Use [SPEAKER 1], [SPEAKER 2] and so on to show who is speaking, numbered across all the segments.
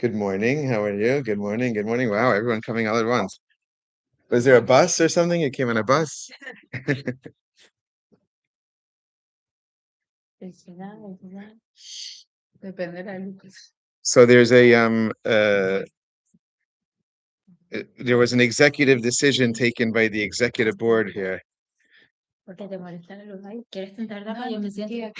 [SPEAKER 1] Good morning. How are you? Good morning. Good morning. Wow, everyone coming all at once. Was there a bus or something? You came on a bus?
[SPEAKER 2] Depende de la luz.
[SPEAKER 1] So there was an executive decision taken by the executive board here
[SPEAKER 2] Porque te molesta la luz. Ay, ¿quieres sentarte acá? Yo me siento.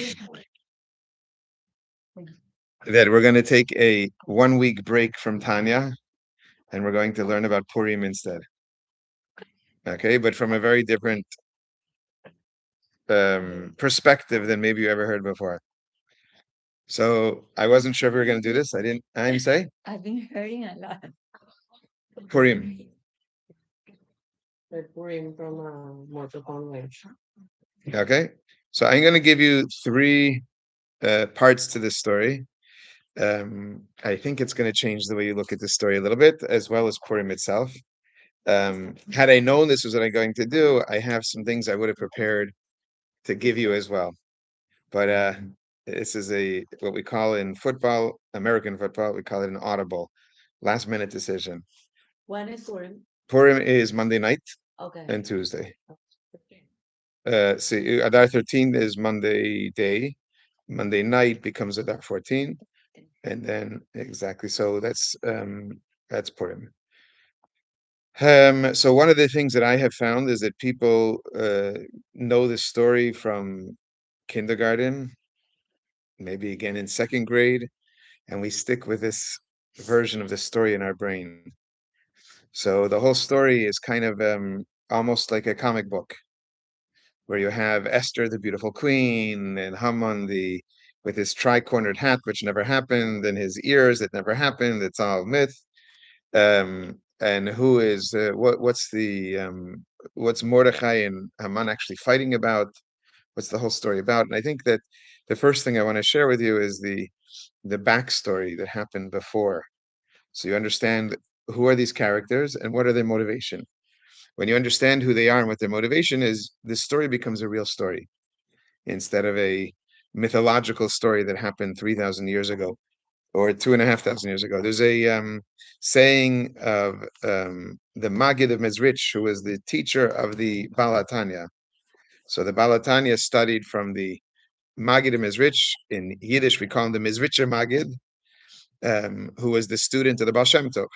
[SPEAKER 1] that we're going to take a 1 week break from Tanya and we're going to learn about Purim instead. Okay, but from a very different perspective than maybe you ever heard before. So I wasn't sure if we were going to do this. I'm say
[SPEAKER 2] I've been hurting a lot.
[SPEAKER 1] Purim.
[SPEAKER 3] The Purim from Mortal Kombat.
[SPEAKER 1] Okay, so I'm going to give you three parts to this story. I think it's going to change the way you look at this story a little bit, as well as Purim itself. Had I known this was what I'm going to do, I have some things I would have prepared to give you as well. But this is what we call in football, American football, we call it an audible, last minute decision.
[SPEAKER 2] When is Purim?
[SPEAKER 1] Purim is Monday night
[SPEAKER 2] Okay.
[SPEAKER 1] and Tuesday. See, Adar 13 is Monday day. Monday night becomes Adar 14. And then exactly, so that's Purim. So one of the things that I have found is that people know this story from kindergarten, maybe again in second grade, and we stick with this version of the story in our brain. So the whole story is kind of almost like a comic book, where you have Esther, the beautiful queen, and Haman, with his tri-cornered hat, which never happened, and his ears that never happened. It's all myth. And what's Mordechai and Haman actually fighting about? What's the whole story about? And I think that the first thing I want to share with you is the backstory that happened before, so you understand who are these characters and what are their motivation. When you understand who they are and what their motivation is, this story becomes a real story instead of a mythological story that happened 3,000 years ago or 2,500 years ago. There's a saying of the Maggid of Mezrich, who was the teacher of the Baal HaTanya. So the Baal HaTanya studied from the Maggid of Mezrich. In Yiddish, we call him the Mezricher Maggid, who was the student of the Baal Shem Tov.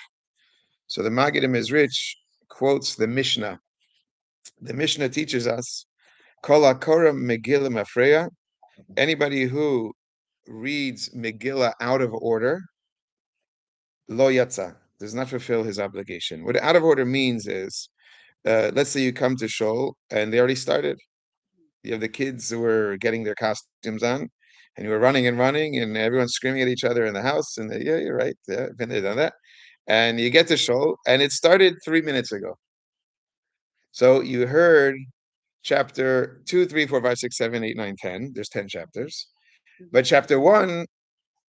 [SPEAKER 1] So the Maggid of Mezrich quotes the Mishnah. The Mishnah teaches us, Kol HaKorah Megillah Mafreya, anybody who reads Megillah out of order, lo yatsa, does not fulfill his obligation. What out of order means is, let's say you come to shul and they already started. You have the kids who were getting their costumes on, and you were running and running, and everyone's screaming at each other in the house. And yeah, you're right. Yeah, been there, done that. And you get to shul, and it started 3 minutes ago. So you heard chapter 2, 3, 4, 5, 6, 7, 8, 9, 10. There's 10 chapters. But chapter 1,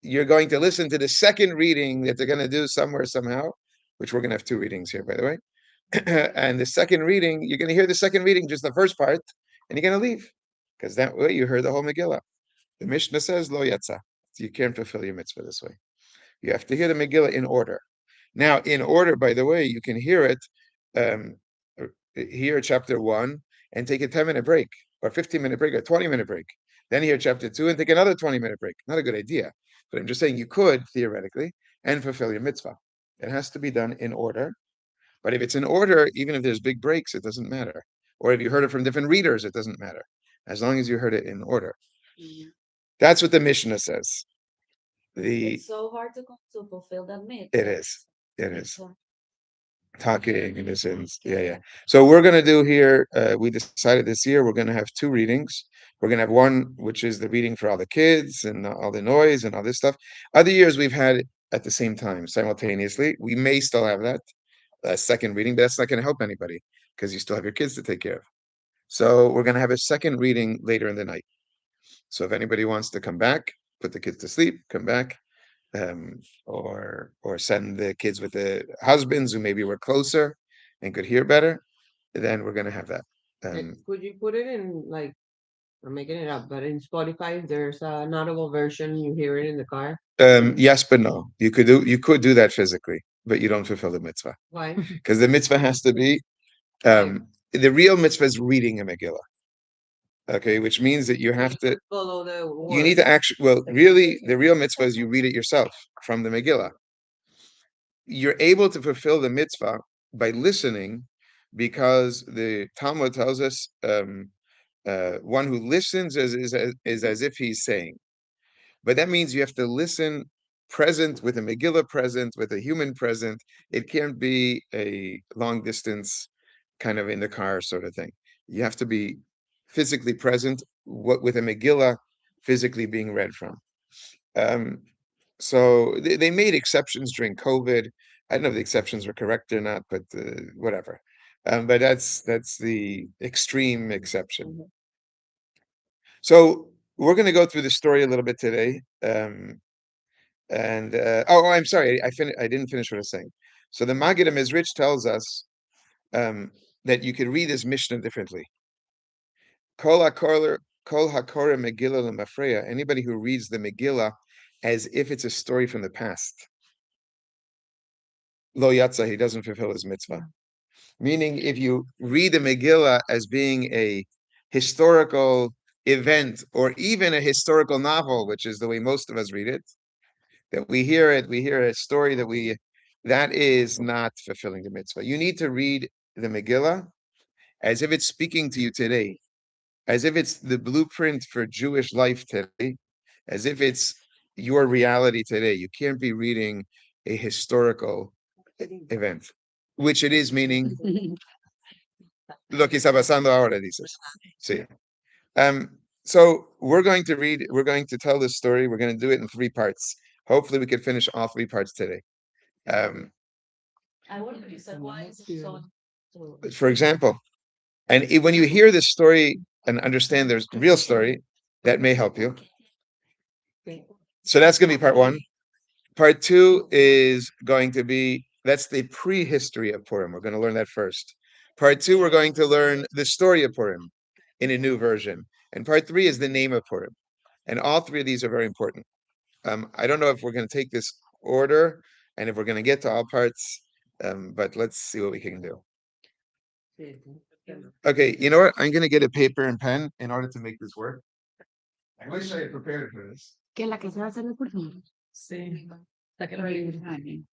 [SPEAKER 1] you're going to listen to the second reading that they're going to do somewhere, somehow, which we're going to have 2 readings here, by the way. And the second reading, you're going to hear the second reading, just the first part, and you're going to leave. Because that way you heard the whole Megillah. The Mishnah says, Lo yatsa. You can't fulfill your mitzvah this way. You have to hear the Megillah in order. Now, in order, by the way, you can hear it, um, hear chapter 1 and take a 10-minute break, or 15-minute break, or 20-minute break. Then hear chapter 2 and take another 20-minute break. Not a good idea. But I'm just saying you could, theoretically, and fulfill your mitzvah. It has to be done in order. But if it's in order, even if there's big breaks, it doesn't matter. Or if you heard it from different readers, it doesn't matter. As long as you heard it in order. That's what the Mishnah says.
[SPEAKER 2] It's so hard to fulfill that myth.
[SPEAKER 1] It is. It is. Talking in a sense. Yeah. So we're going to do here, we decided this year, we're going to have 2 readings. We're going to have one, which is the reading for all the kids and all the noise and all this stuff. Other years we've had it at the same time, simultaneously. We may still have that second reading, but that's not going to help anybody because you still have your kids to take care of. So we're going to have a second reading later in the night. So if anybody wants to come back, put the kids to sleep, come back, or send the kids with the husbands who maybe were closer and could hear better, then we're going to have that.
[SPEAKER 3] Could you put it in like I'm making it up, but in Spotify, there's an audible version. You hear it in the car.
[SPEAKER 1] Yes, but no. You could do that physically, but you don't fulfill the mitzvah.
[SPEAKER 3] Why?
[SPEAKER 1] Because the mitzvah has to be the real mitzvah is reading a Megillah. Okay, which means that you have to
[SPEAKER 3] Follow the
[SPEAKER 1] you need to actually really the real mitzvah is you read it yourself from the Megillah. You're able to fulfill the mitzvah by listening, because the Talmud tells us one who listens is as if he's saying. But that means you have to listen present, with a Megillah present, with a human present. It can't be a long distance kind of in the car sort of thing. You have to be physically present, with a Megillah physically being read from. So they made exceptions during COVID. I don't know if the exceptions were correct or not, but whatever. But that's the extreme exception. So we're going to go through the story a little bit today. I'm sorry, I didn't finish what I was saying. So the Maggid HaMizrich tells us that you could read this Mishnah differently. Kol HaKorah Megillah L'Mafreya. Anybody who reads the Megillah as if it's a story from the past, Lo Yatza, he doesn't fulfill his mitzvah. Meaning, if you read the Megillah as being a historical event, or even a historical novel, which is the way most of us read it, that we hear a story that is not fulfilling the mitzvah. You need to read the Megillah as if it's speaking to you today, as if it's the blueprint for Jewish life today, as if it's your reality today. You can't be reading a historical event, which it is, meaning lo que está pasando ahora, dices. Sí. So we're going to tell this story. We're going to do it in 3 parts. Hopefully we can finish all 3 parts today. For example, and when you hear this story and understand there's a real story, that may help you. So that's going to be part 1. Part 2 is going to be, that's the prehistory of Purim. We're going to learn that first. Part 2, we're going to learn the story of Purim in a new version. And part 3 is the name of Purim. And all 3 of these are very important. I don't know if we're going to take this order and if we're going to get to all parts, but let's see what we can do. Okay, you know what? I'm going to get a paper and pen in order to make this work. I wish I had prepared for this.
[SPEAKER 4] Que la que se va a hacer el curso.
[SPEAKER 3] Sí.
[SPEAKER 4] La que lo libre. Okay.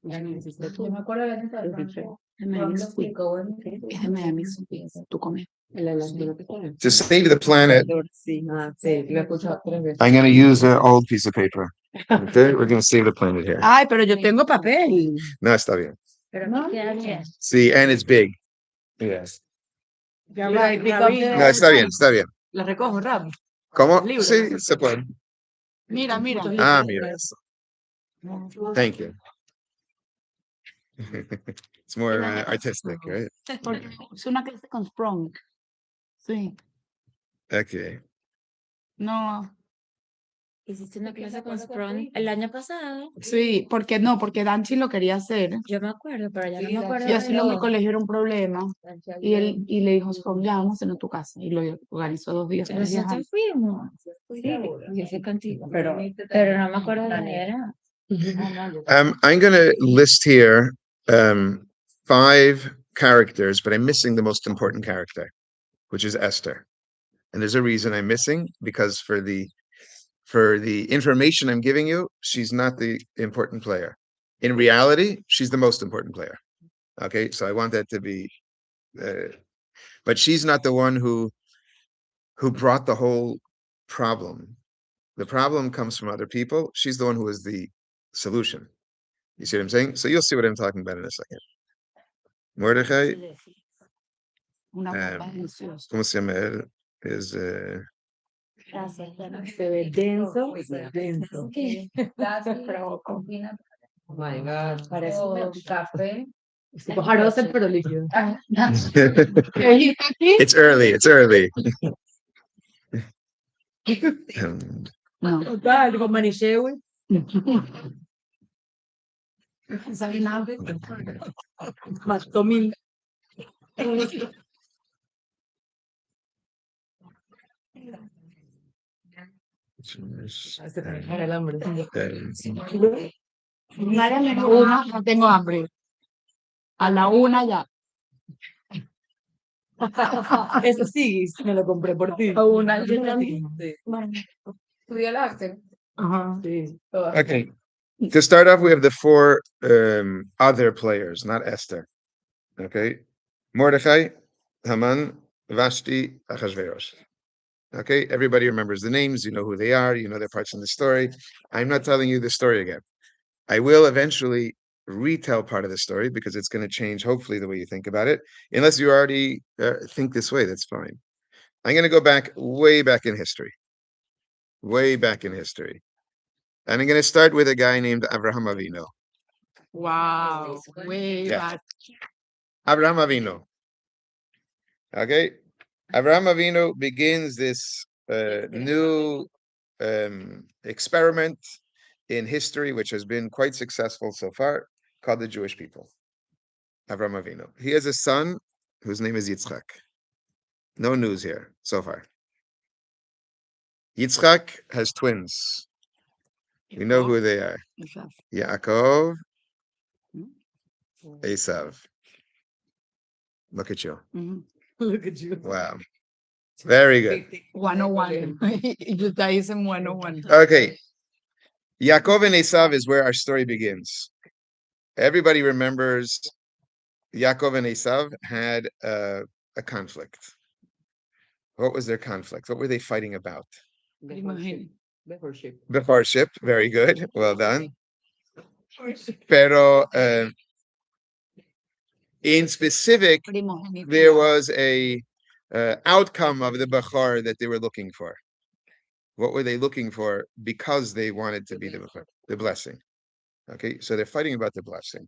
[SPEAKER 2] Yo me acuerdo de la
[SPEAKER 4] Déjame a mí subir. Tú comes.
[SPEAKER 1] To save the planet,
[SPEAKER 3] Sí, lo he escuchado 3 veces.
[SPEAKER 1] I'm going to use an old piece of paper. Okay, we're going to save the planet here.
[SPEAKER 4] Ay, pero yo tengo papel.
[SPEAKER 1] No, está bien.
[SPEAKER 2] Pero no queda bien.
[SPEAKER 1] See, and it's big. Yes.
[SPEAKER 4] No,
[SPEAKER 1] No, está bien, está bien.
[SPEAKER 4] La recojo rápido.
[SPEAKER 1] ¿Cómo?
[SPEAKER 4] Libro.
[SPEAKER 1] Sí, se puede.
[SPEAKER 4] Mira.
[SPEAKER 1] Ah, mira eso. Thank you. It's more artistic, right?
[SPEAKER 4] Porque es una clase con Sprung. Sí.
[SPEAKER 1] Okay.
[SPEAKER 4] No.
[SPEAKER 2] Hiciste una clase con Sprung el año pasado.
[SPEAKER 4] Sí, porque Danchi lo quería hacer.
[SPEAKER 2] Yo me acuerdo, pero ya no me acuerdo.
[SPEAKER 4] Y así en mi
[SPEAKER 2] de
[SPEAKER 4] colegio era un problema. Y le dijo Sprung, ya vamos a hacer en tu casa. Y lo organizó 2 días.
[SPEAKER 2] Pero
[SPEAKER 4] 3 días
[SPEAKER 2] nosotros
[SPEAKER 4] antes.
[SPEAKER 2] fuimos. Sí, yo fui contigo. Pero no me acuerdo de dónde era.
[SPEAKER 1] I'm going to list here 5 characters, but I'm missing the most important character, which is Esther. And there's a reason I'm missing, because for the information I'm giving you, she's not the important player. In reality, she's the most important player. Okay, so I want that to be, but she's not the one who brought the whole problem. The problem comes from other people. She's the one who is the solution. You see what I'm saying? So you'll see what I'm talking about in a second. Mordechai,
[SPEAKER 4] Una bomba deliciosa.
[SPEAKER 1] ¿cómo se llama él? Is
[SPEAKER 2] Se ve denso.
[SPEAKER 3] Oh my God.
[SPEAKER 2] Parece un café.
[SPEAKER 3] Pajarosa, pero líquido.
[SPEAKER 1] It's early.
[SPEAKER 4] No.
[SPEAKER 3] Total, con manichewe.
[SPEAKER 4] Sabi na. Mas tumil. Una, no tengo hambre. A la una ya.
[SPEAKER 3] Eso sí, me lo compré por ti.
[SPEAKER 4] A una
[SPEAKER 3] Yo
[SPEAKER 4] ya.
[SPEAKER 3] también. Sí.
[SPEAKER 4] Ajá.
[SPEAKER 3] Sí.
[SPEAKER 1] Okay. To start off, we have the four other players, not Esther. Okay. Mordechai, Haman, Vashti, Achashverosh. Okay. Everybody remembers the names. You know who they are. You know their parts in the story. I'm not telling you the story again. I will eventually retell part of the story because it's going to change, hopefully, the way you think about it. Unless you already think this way, that's fine. I'm going to go way back in history. Way back in history. And I'm going to start with a guy named Avraham Avinu.
[SPEAKER 4] Wow. Way
[SPEAKER 1] Yeah.
[SPEAKER 4] back.
[SPEAKER 1] Avraham Avinu. Okay. Avraham Avinu begins this new experiment in history, which has been quite successful so far, called the Jewish people. Avraham Avinu. He has a son whose name is Yitzchak. No news here so far. Yitzchak has twins. We know who they are. Yaakov, Esav. Look at you.
[SPEAKER 3] Look at you.
[SPEAKER 1] Wow. Very good.
[SPEAKER 4] 101. You guys in 101.
[SPEAKER 1] Okay. Yaakov and Esav is where our story begins. Everybody remembers Yaakov and Esav had a conflict. What was their conflict? What were they fighting about? Befarship. Very good. Well done. Pero in specific, there was a outcome of the Bachar that they were looking for. What were they looking for? Because they wanted to be the blessing. Okay, so they're fighting about the blessing.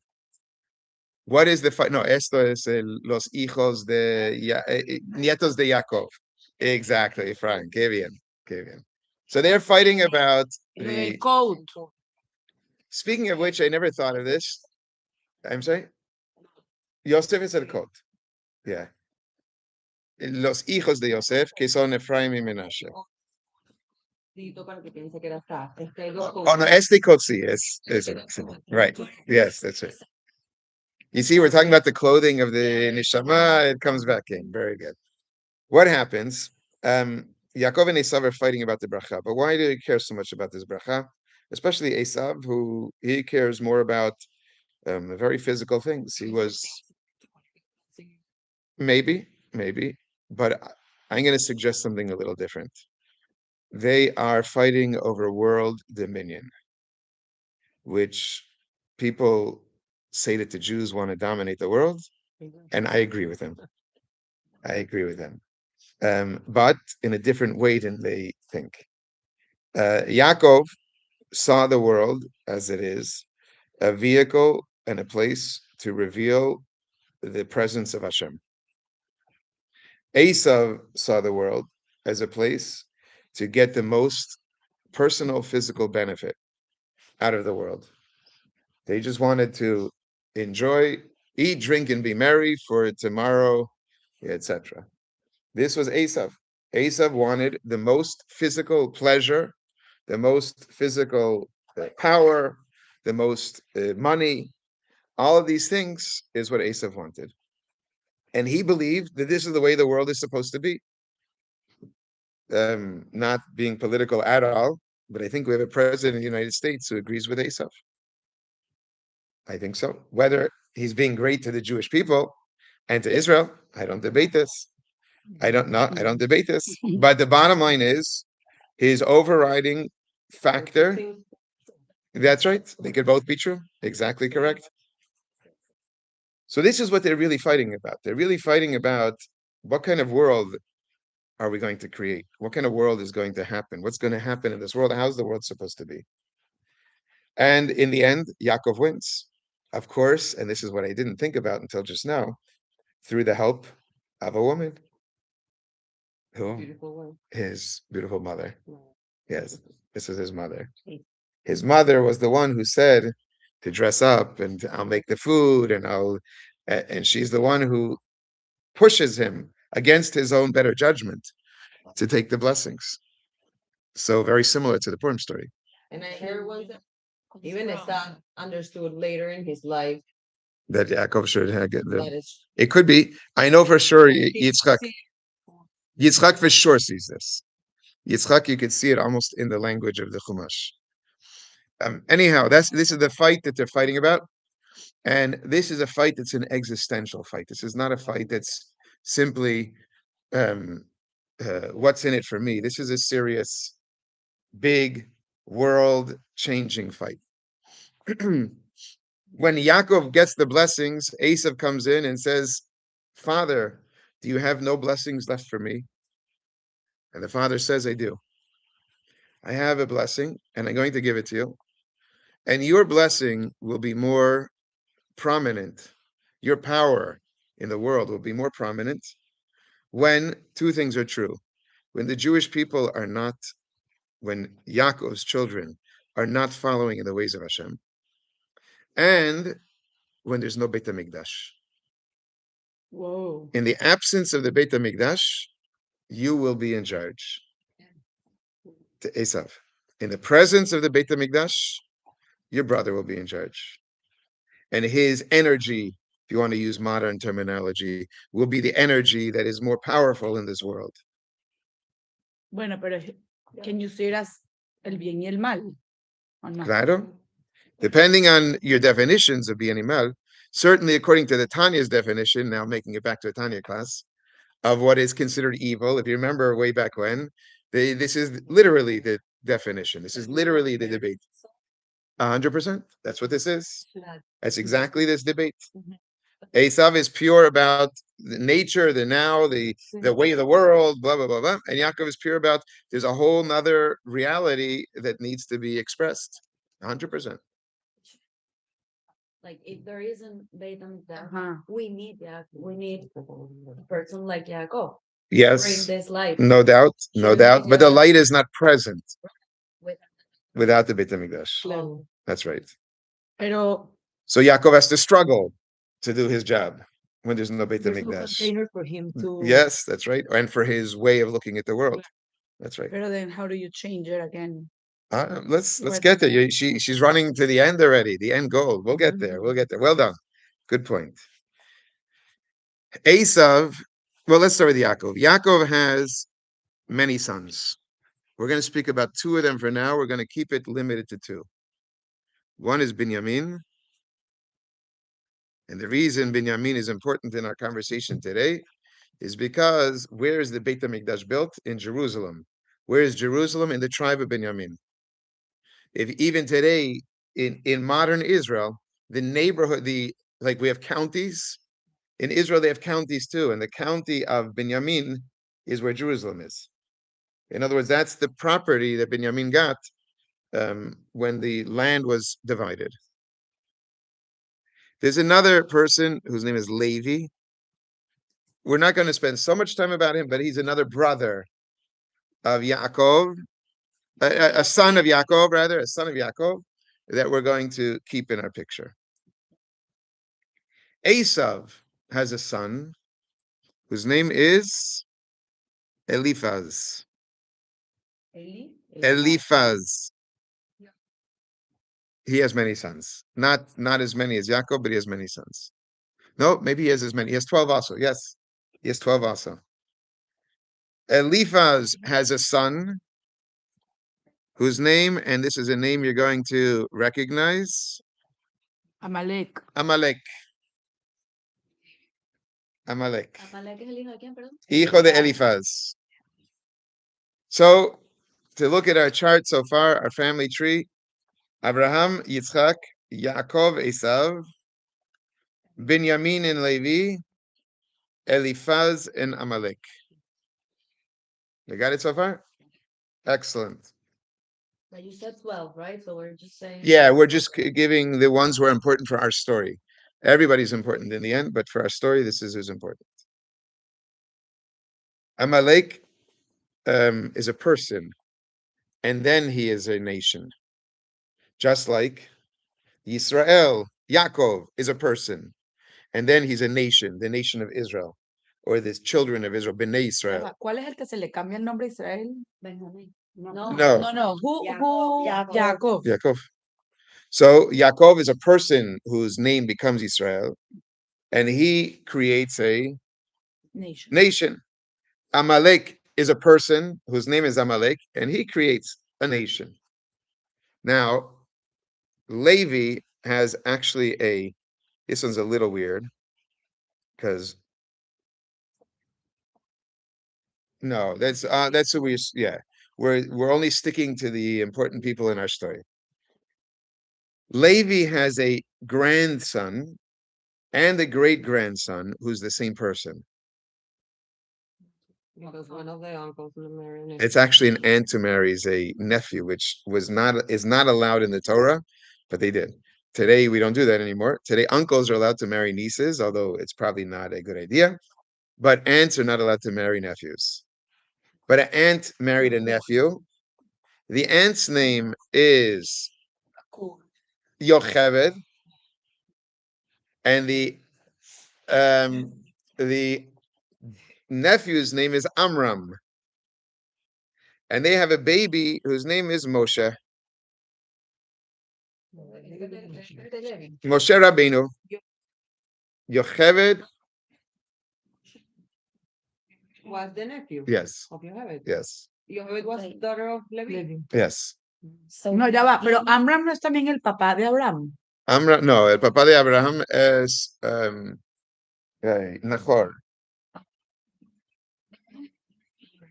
[SPEAKER 1] What is the fight? No, esto es los hijos de nietos de Jacob. Exactly, Frank. Qué bien, qué bien. So they're fighting about the
[SPEAKER 4] code.
[SPEAKER 1] Speaking of which, I never thought of this. I'm sorry. Yosef is a code. Yeah. Los hijos de Yosef, que son Efraim y Menashe. Oh, no, este code sí, es right. Yes, that's right. You see, we're talking about the clothing of the Neshama, it comes back in. Very good. What happens? Yaakov and Esav are fighting about the bracha, but why do he care so much about this bracha? Especially Esav, who he cares more about very physical things. He was maybe, but I'm going to suggest something a little different. They are fighting over world dominion, which people say that the Jews want to dominate the world, and I agree with them. But in a different way than they think. Yaakov saw the world as it is, a vehicle and a place to reveal the presence of Hashem. Esav saw the world as a place to get the most personal physical benefit out of the world. They just wanted to enjoy, eat, drink, and be merry for tomorrow, etc. This was Esav. Esav wanted the most physical pleasure, the most physical power, the most money. All of these things is what Esav wanted. And he believed that this is the way the world is supposed to be. Not being political at all, but I think we have a president of the United States who agrees with Esav. I think so. Whether he's being great to the Jewish people and to Israel, I don't debate this. I don't debate this. But the bottom line is his overriding factor. That's right. They could both be true. Exactly correct. So this is what they're really fighting about. They're really fighting about what kind of world are we going to create? What kind of world is going to happen? What's going to happen in this world? How's the world supposed to be? And in the end, Yaakov wins. Of course, and this is what I didn't think about until just now, through the help of a woman. Who? His beautiful mother. Yes, this is his mother. His mother was the one who said to dress up, and I'll make the food, and and she's the one who pushes him against his own better judgment to take the blessings. So very similar to the Purim story.
[SPEAKER 3] And I hear once that even Esau understood later in his life
[SPEAKER 1] That Yaakov should have
[SPEAKER 3] that is.
[SPEAKER 1] It could be. I know for sure
[SPEAKER 3] he-
[SPEAKER 1] Yitzchak. Yitzchak for sure sees this. Yitzchak, you could see it almost in the language of the Chumash. Anyhow, this is the fight that they're fighting about, and this is a fight that's an existential fight. This is not a fight that's simply what's in it for me. This is a serious, big, world-changing fight. When Yaakov gets the blessings, Esav comes in and says, "Father, do you have no blessings left for me?" And the father says, "I do. I have a blessing, and I'm going to give it to you. And your blessing will be more prominent. Your power in the world will be more prominent when two things are true. When the Jewish people are not, when Yaakov's children are not following in the ways of Hashem, and when there's no Beit HaMikdash.
[SPEAKER 4] Whoa.
[SPEAKER 1] In the absence of the Beit HaMikdash, you will be in charge." To Esav. In the presence of the Beit HaMikdash, your brother will be in charge. And his energy, if you want to use modern terminology, will be the energy that is more powerful in this world.
[SPEAKER 4] Bueno, pero can you see it as el bien y el mal? ¿O no?
[SPEAKER 1] Claro? Depending on your definitions of bien y mal, certainly according to the Tanya's definition, now making it back to a Tanya class, of what is considered evil. If you remember way back when, this is literally the definition. This is literally the debate. 100%. That's what this is. That's exactly this debate. Esav is pure about the nature, the now, the way of the world, blah, blah, blah, blah. And Yaakov is pure about there's a whole nother reality that needs to be expressed. 100%.
[SPEAKER 2] Like if there isn't Beit HaMikdash,
[SPEAKER 4] Ajá.
[SPEAKER 2] we need a person like Yaakov bring
[SPEAKER 1] Yes,
[SPEAKER 2] this life
[SPEAKER 1] no doubt, no
[SPEAKER 2] Should
[SPEAKER 1] doubt.
[SPEAKER 2] we
[SPEAKER 1] But the
[SPEAKER 2] just-
[SPEAKER 1] light is not present
[SPEAKER 2] with
[SPEAKER 1] without the Beit HaMikdash.
[SPEAKER 4] Claro.
[SPEAKER 1] That's right.
[SPEAKER 4] Pero
[SPEAKER 1] So Yaakov has to struggle to do his job when there's no Beit
[SPEAKER 3] There's no
[SPEAKER 1] HaMikdash.
[SPEAKER 3] container for him to.
[SPEAKER 1] Yes, that's right. And for his way of looking at the world. That's right.
[SPEAKER 4] pero then how do you change it again?
[SPEAKER 1] Let's
[SPEAKER 4] Right.
[SPEAKER 1] get there. She's running to the end already, the end goal. We'll get there. We'll get there. Well done. Good point. Esav, well, let's start with Yaakov. Yaakov has many sons. We're going to speak about two of them for now. We're going to keep it limited to two. One is Binyamin. And the reason Binyamin is important in our conversation today is because where is the Beit HaMikdash built? In Jerusalem. Where is Jerusalem? In the tribe of Binyamin. If even today in modern Israel, the neighborhood, like we have counties. In Israel, they have counties too, and the county of Binyamin is where Jerusalem is. In other words, that's the property that Binyamin got when the land was divided. There's another person whose name is Levi. We're not going to spend so much time about him, but he's another brother of Yaakov, a son of Yaakov, rather, a son of Yaakov, that we're going to keep in our picture. Esav has a son whose name is Eliphaz. Eliphaz. He has many sons. Not as many as Yaakov, but he has many sons. No, maybe he has as many. He has 12 also. Yes, he has 12 also. Eliphaz has a son whose name, and this is a name you're going to recognize,
[SPEAKER 4] Amalek.
[SPEAKER 1] Amalek. Amalek.
[SPEAKER 2] Amalek es el hijo de quién, perdón?
[SPEAKER 1] Hijo de Eliphaz. So, to look at our chart so far, our family tree, Abraham, Yitzchak, Yaakov, Esav, Binyamin and Levi, Eliphaz and Amalek. You got it so far? Excellent.
[SPEAKER 2] But you said 12, right? So we're just saying.
[SPEAKER 1] Yeah, we're just giving the ones who are important for our story. Everybody's important in the end, but for our story, this is who's important. Amalek is a person, and then he is a nation. Just like Yisrael, Yaakov, is a person. And then he's a nation, the nation of Israel, or the children of Israel, Bnei Israel.
[SPEAKER 4] ¿Cuál es el que se le cambia el nombre a Israel?
[SPEAKER 2] No.
[SPEAKER 1] No.
[SPEAKER 4] Who?
[SPEAKER 2] Jacob.
[SPEAKER 4] Jacob.
[SPEAKER 1] Yaakov. So Yaakov is a person whose name becomes Israel, and he creates a
[SPEAKER 4] Nation.
[SPEAKER 1] nation. Amalek is a person whose name is Amalek, and he creates a nation. Now, Levi has actually this one's a little weird, because no, that's who we're only sticking to the important people in our story. Levi has a grandson and a great grandson who's the same person.
[SPEAKER 3] Because one of the uncles married.
[SPEAKER 1] It's actually an aunt to marries a nephew, which is not allowed in the Torah, but they did. Today we don't do that anymore. Today uncles are allowed to marry nieces, although it's probably not a good idea. But aunts are not allowed to marry nephews. But an aunt married a nephew. The aunt's name is Yocheved, and the nephew's name is Amram. And they have a baby whose name is Moshe. Moshe Rabbeinu. Yocheved.
[SPEAKER 3] Was the nephew
[SPEAKER 1] Yes.
[SPEAKER 3] of Yocheved.
[SPEAKER 1] Yes.
[SPEAKER 3] Yocheved was
[SPEAKER 2] Right.
[SPEAKER 3] daughter of Levi.
[SPEAKER 1] Yes.
[SPEAKER 2] So
[SPEAKER 4] No, ya va, pero Amram no es también el papá de Abraham.
[SPEAKER 1] Amram, no, el papá de Abraham es Nahor.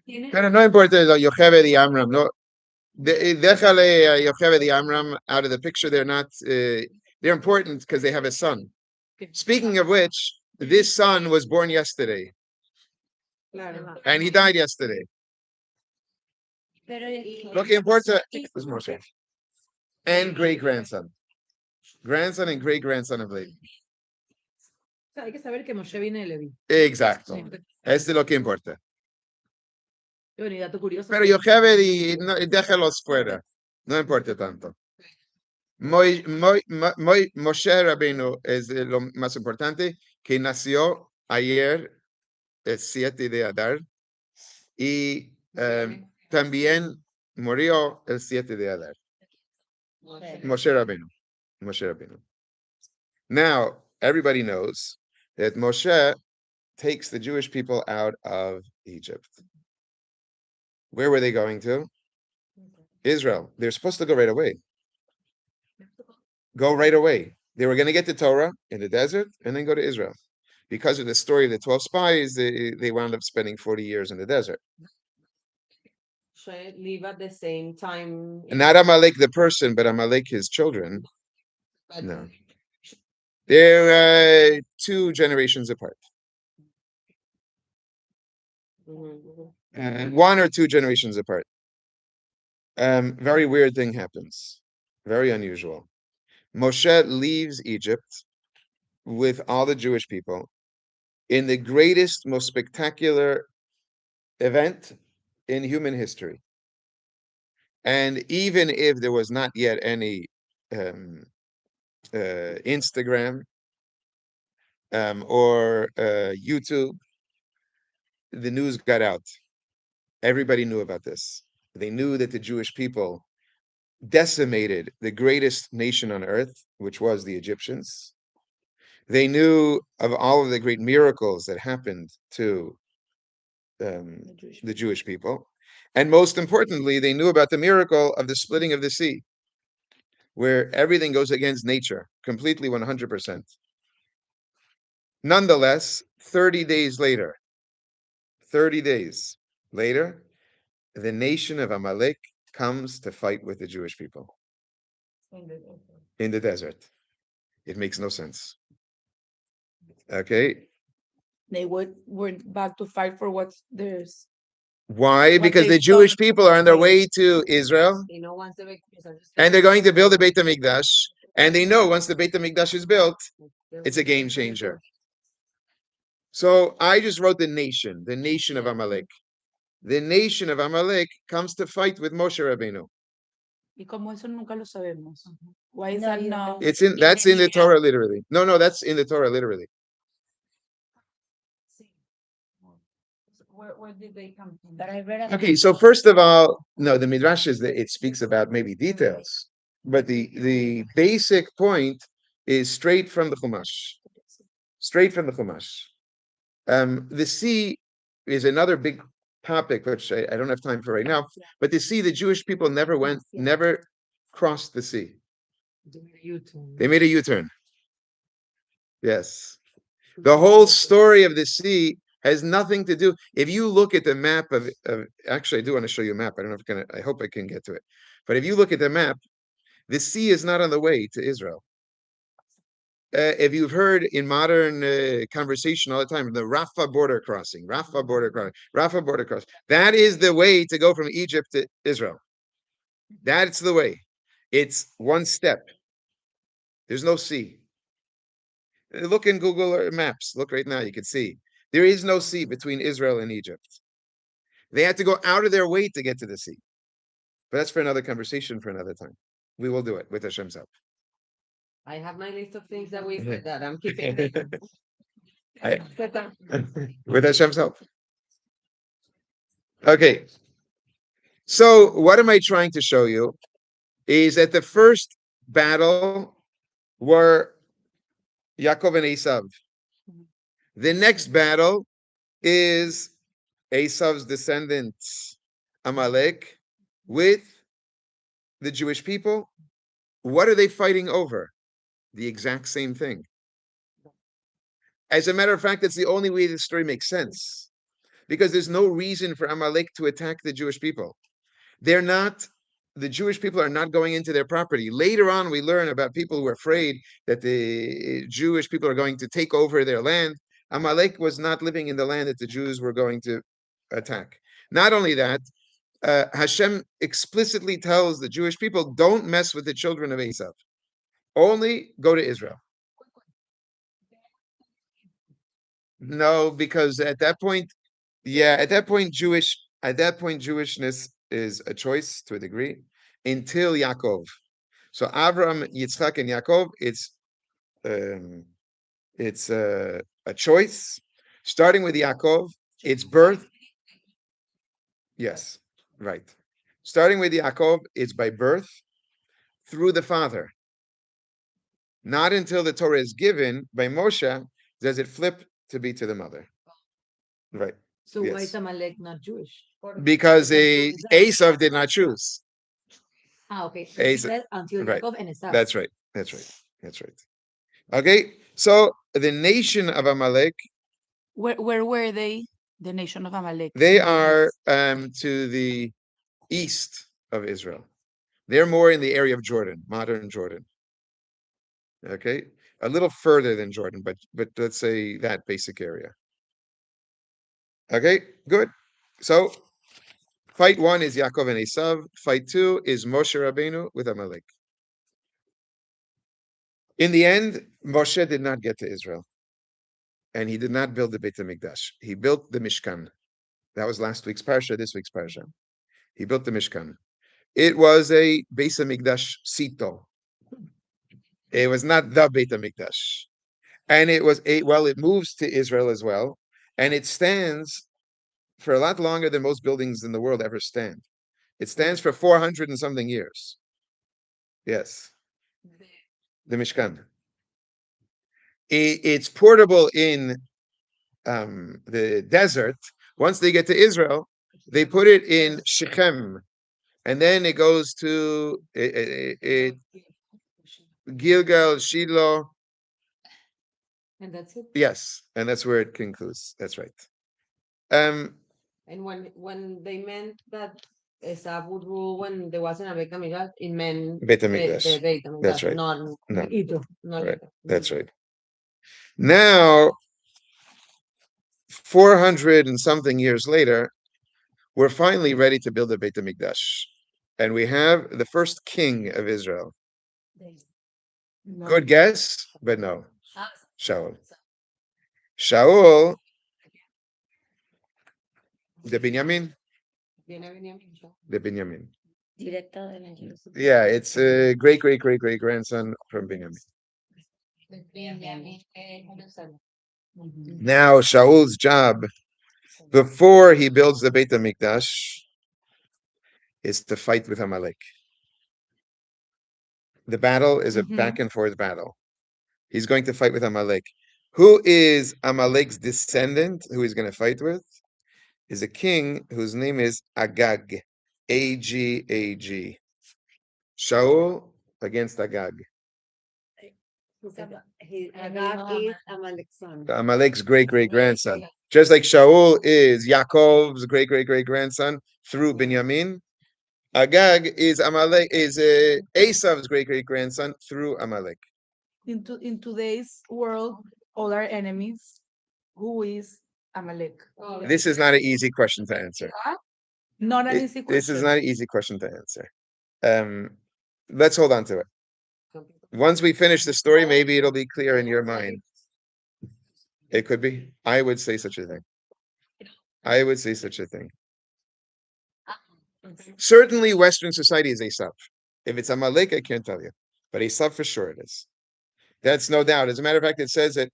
[SPEAKER 1] Pero no importa Yocheved y Amram, no. Déjale a Yocheved y Amram out of the picture. They're important because they have a son. Speaking of which, this son was born yesterday
[SPEAKER 3] Claro.
[SPEAKER 1] and he died yesterday.
[SPEAKER 2] Pero
[SPEAKER 1] Lo que importa es Moshe. And great grandson. Grandson and great grandson of Levi.
[SPEAKER 4] Hay que saber que Moshe viene de Levi.
[SPEAKER 1] Exacto. Esto es lo que importa.
[SPEAKER 4] Bueno, y dato curioso.
[SPEAKER 1] Pero Yocheved y déjalos fuera. No importa tanto. Moshe Rabbeinu es lo más importante, que nació ayer, el 7 de Adar, y también murió el 7 de Adar. Moshe Rabbeinu. Moshe Rabbeinu. Now, everybody knows that Moshe takes the Jewish people out of Egypt. Where were they going to? Israel. They're supposed to go right away. Go right away. They were going to get the Torah in the desert and then go to Israel. Because of the story of the 12 spies, they wound up spending 40 years in the desert.
[SPEAKER 3] Should leave at the same time.
[SPEAKER 1] Not Amalek the person, but Amalek his children.
[SPEAKER 3] But
[SPEAKER 1] No. They're 2 generations apart.
[SPEAKER 3] Mhm, mhm.
[SPEAKER 1] 1 or 2 generations apart. Very weird thing happens. Very unusual. Moshe leaves Egypt with all the Jewish people in the greatest, most spectacular event in human history. And even if there was not yet any Instagram or YouTube, the news got out. Everybody knew about this. They knew that the Jewish people decimated the greatest nation on earth, which was the Egyptians. They knew of all of the great miracles that happened to the Jewish people. And most importantly, they knew about the miracle of the splitting of the sea, where everything goes against nature, completely 100%. Nonetheless, 30 days later, the nation of Amalek comes to fight with the Jewish people in the desert. It makes no sense. Okay.
[SPEAKER 4] They went back to fight for what's theirs.
[SPEAKER 1] Why?
[SPEAKER 4] What
[SPEAKER 1] Because the
[SPEAKER 4] they've
[SPEAKER 1] Jewish
[SPEAKER 4] done.
[SPEAKER 1] people are on their way to Israel,
[SPEAKER 3] You know, once the victories are just
[SPEAKER 1] and they're going to build the Beit HaMikdash, and they know once the Beit HaMikdash is built, it's a game changer. So I just wrote the nation of Amalek. The nation of Amalek comes to fight with Moshe Rabbeinu.
[SPEAKER 4] Y como eso nunca lo sabemos. Why is
[SPEAKER 2] No,
[SPEAKER 4] that
[SPEAKER 2] you don't
[SPEAKER 4] not?
[SPEAKER 2] have-
[SPEAKER 1] That's in the Torah literally. No, that's in the Torah literally.
[SPEAKER 4] Where did they come from?
[SPEAKER 2] But I read a-
[SPEAKER 1] Okay, so first of all, no, the Midrash is that it speaks about maybe details, but the basic point is straight from the Chumash. Straight from the Chumash. The sea is another big topic, which I don't have time for right now. But the sea, the Jewish people never crossed the sea. They made a U-turn. Yes. The whole story of the sea has nothing to do. If you look at the map of actually, I do want to show you a map. I don't know if I can. I hope I can get to it. But if you look at the map, the sea is not on the way to Israel. If you've heard in modern conversation all the time, the Rafah border crossing, Rafah border crossing, that is the way to go from Egypt to Israel. That's the way. It's one step. There's no sea. Look in Google Maps. Look right now, you can see. There is no sea between Israel and Egypt. They had to go out of their way to get to the sea. But that's for another conversation for another time. We will do it with Hashem's help.
[SPEAKER 3] I have my list of things that we said that I'm keeping.
[SPEAKER 1] With Hashem's help. Okay. So what am I trying to show you is that the first battle were Yaakov and Esav. The next battle is Esav's descendants, Amalek, with the Jewish people. What are they fighting over? The exact same thing. As a matter of fact, that's the only way the story makes sense. Because there's no reason for Amalek to attack the Jewish people. The Jewish people are not going into their property. Later on, we learn about people who are afraid that the Jewish people are going to take over their land. Amalek was not living in the land that the Jews were going to attack. Not only that, Hashem explicitly tells the Jewish people, don't mess with the children of Esav. Only go to Israel. No, because at that point, Jewishness is a choice to a degree until Yaakov. So Avram, Yitzchak, and Yaakov, it's a choice. Starting with Yaakov, its birth. Yes, right. Starting with Yaakov, it's by birth through the father. Not until the Torah is given by Moshe does it flip to be to the mother. Right.
[SPEAKER 3] So why
[SPEAKER 1] Yes.
[SPEAKER 3] is Amalek not Jewish?
[SPEAKER 1] Because Esav did not choose.
[SPEAKER 3] Okay.
[SPEAKER 1] Esav.
[SPEAKER 3] Until
[SPEAKER 1] Right.
[SPEAKER 3] Jacob and Esau.
[SPEAKER 1] That's right. That's right. Okay, so the nation of Amalek,
[SPEAKER 4] Where were they? The nation of Amalek.
[SPEAKER 1] they are to the east of Israel. They're more in the area of Jordan, modern Jordan. Okay, a little further than Jordan, but let's say that basic area. Okay, good. So fight one is Yaakov and Esav. Fight two is Moshe Rabbeinu with Amalek. In the end, Moshe did not get to Israel, and he did not build the Beit HaMikdash. He built the Mishkan. That was last week's parsha, this week's parsha. He built the Mishkan. It was a Beis HaMikdash sito. It was not the Beit HaMikdash. And it moves to Israel as well. And it stands for a lot longer than most buildings in the world ever stand. It stands for 400 and something years. Yes. The Mishkan. It's portable in the desert. Once they get to Israel, they put it in Shechem. And then it goes to Gilgal, Shiloh.
[SPEAKER 3] And that's it.
[SPEAKER 1] Yes, and that's where it concludes. That's right.
[SPEAKER 3] And when they meant that Esau would rule when there wasn't a Beit HaMikdash, it meant
[SPEAKER 1] Beit
[SPEAKER 3] the
[SPEAKER 1] HaMikdash.
[SPEAKER 3] Beit HaMikdash,
[SPEAKER 1] That's right.
[SPEAKER 3] not
[SPEAKER 1] No.
[SPEAKER 3] Egypt. Not
[SPEAKER 1] Right.
[SPEAKER 3] Egypt.
[SPEAKER 1] That's right. Now, 400 and something years later, we're finally ready to build a Beit HaMikdash. And we have the first king of Israel.
[SPEAKER 4] No.
[SPEAKER 1] Good guess, but no. Shaul. Shaul, the Binyamin.
[SPEAKER 3] Viene Benjamín.
[SPEAKER 1] The Binyamin.
[SPEAKER 2] Directa de la Jerusalén.
[SPEAKER 1] Yeah, it's a great grandson from Binyamin. Now Shaul's job before he builds the Beit HaMikdash is to fight with Amalek. The battle is a back and forth battle. He's going to fight with Amalek. Who is Amalek's descendant, who he's going to fight with? Is a king whose name is Agag. A-G-A-G. Shaul against Agag.
[SPEAKER 3] Agag is Amalek's son.
[SPEAKER 1] Amalek's great grandson. Just like Shaul is Yaakov's great grandson through Binyamin, Agag is Esav's great grandson through Amalek.
[SPEAKER 4] In today's world, all our enemies, who is Amalek?
[SPEAKER 1] This is not an easy question to answer.
[SPEAKER 4] Not an easy question.
[SPEAKER 1] This is not an easy question to answer. Let's hold on to it. Once we finish the story, maybe it'll be clear in your mind. It could be. I would say such a thing. I would say such a thing. Certainly, Western society is Esav. If it's Amalek, I can't tell you. But Esav for sure it is. That's no doubt. As a matter of fact, it says that.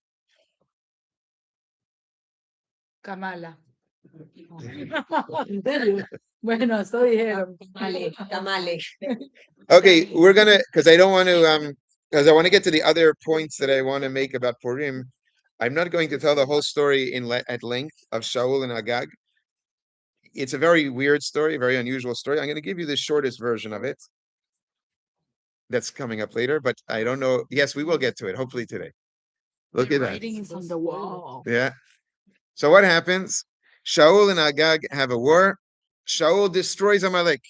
[SPEAKER 4] Kamala. Bueno, eso dijeron.
[SPEAKER 3] Tamale.
[SPEAKER 1] Okay, we're gonna, because I don't want to, because I want to get to the other points that I want to make about Purim. I'm not going to tell the whole story at length of Shaul and Agag. It's a very weird story, very unusual story. I'm going to give you the shortest version of it. That's coming up later, but I don't know. Yes, we will get to it, hopefully today. Look at that.
[SPEAKER 4] Writing is on the wall.
[SPEAKER 1] Yeah. So what happens? Shaul and Agag have a war. Shaul destroys Amalek,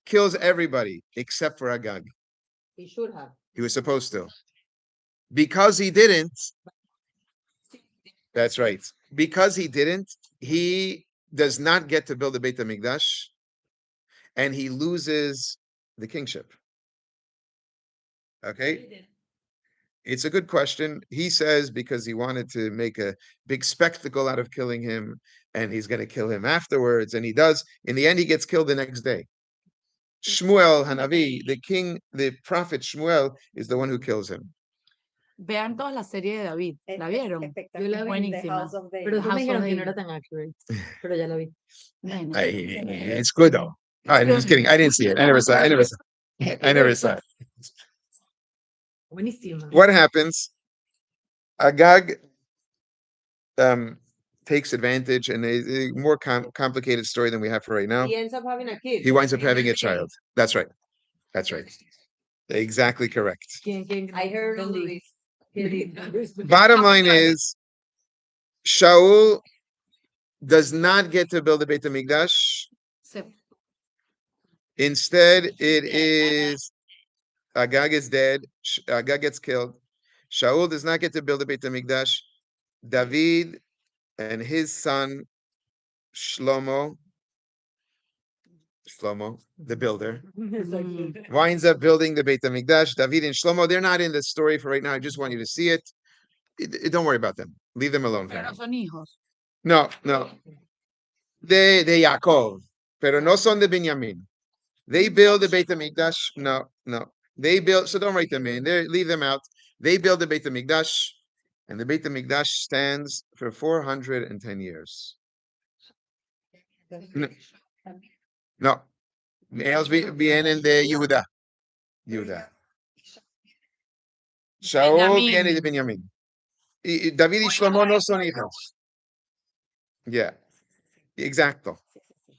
[SPEAKER 1] kills everybody except for Agag.
[SPEAKER 3] He should have.
[SPEAKER 1] He was supposed to. Because he didn't. That's right. Because he didn't, he does not get to build the Beit HaMikdash, and he loses the kingship. Okay? It's a good question. He says because he wanted to make a big spectacle out of killing him, and he's going to kill him afterwards, and he does. In the end, he gets killed the next day. Shmuel Hanavi, the prophet Shmuel, is the one who kills him.
[SPEAKER 4] Vean toda la serie de David. ¿La vieron?
[SPEAKER 2] Yo la vi,
[SPEAKER 4] Buenísima.
[SPEAKER 2] pero
[SPEAKER 4] House
[SPEAKER 2] me
[SPEAKER 4] of
[SPEAKER 2] dijeron que no
[SPEAKER 4] David.
[SPEAKER 2] era tan accurate. Pero ya la vi.
[SPEAKER 4] Bueno.
[SPEAKER 1] It's good though. I'm just kidding. I didn't see it. I never saw it.
[SPEAKER 2] Buenísima.
[SPEAKER 1] What happens? Agag takes advantage, and a more complicated story than we have for right now.
[SPEAKER 3] He ends up having a kid.
[SPEAKER 1] He winds up having a child. That's right. That's right. Exactly correct.
[SPEAKER 3] I heard all this.
[SPEAKER 1] Bottom line is, Shaul does not get to build the Beit HaMikdash. Instead, it is Agag is dead. Agag gets killed. Shaul does not get to build the Beit HaMikdash. David and his son Shlomo, the builder, winds up building the Beit HaMikdash. David and Shlomo, they're not in the story for right now. I just want you to see it. Don't worry about them. Leave them alone.
[SPEAKER 4] Pero son hijos.
[SPEAKER 1] No. De Yaakov, pero no son de Binyamin. They build the Beit HaMikdash. No. They build, so don't write them in. Leave them out. They build the Beit HaMikdash, and the Beit HaMikdash stands for 410 years. No. Ellos vienen de Yehuda. Shaul viene de Binyamin. David y Shlomo no son hijos. Yeah. Exacto.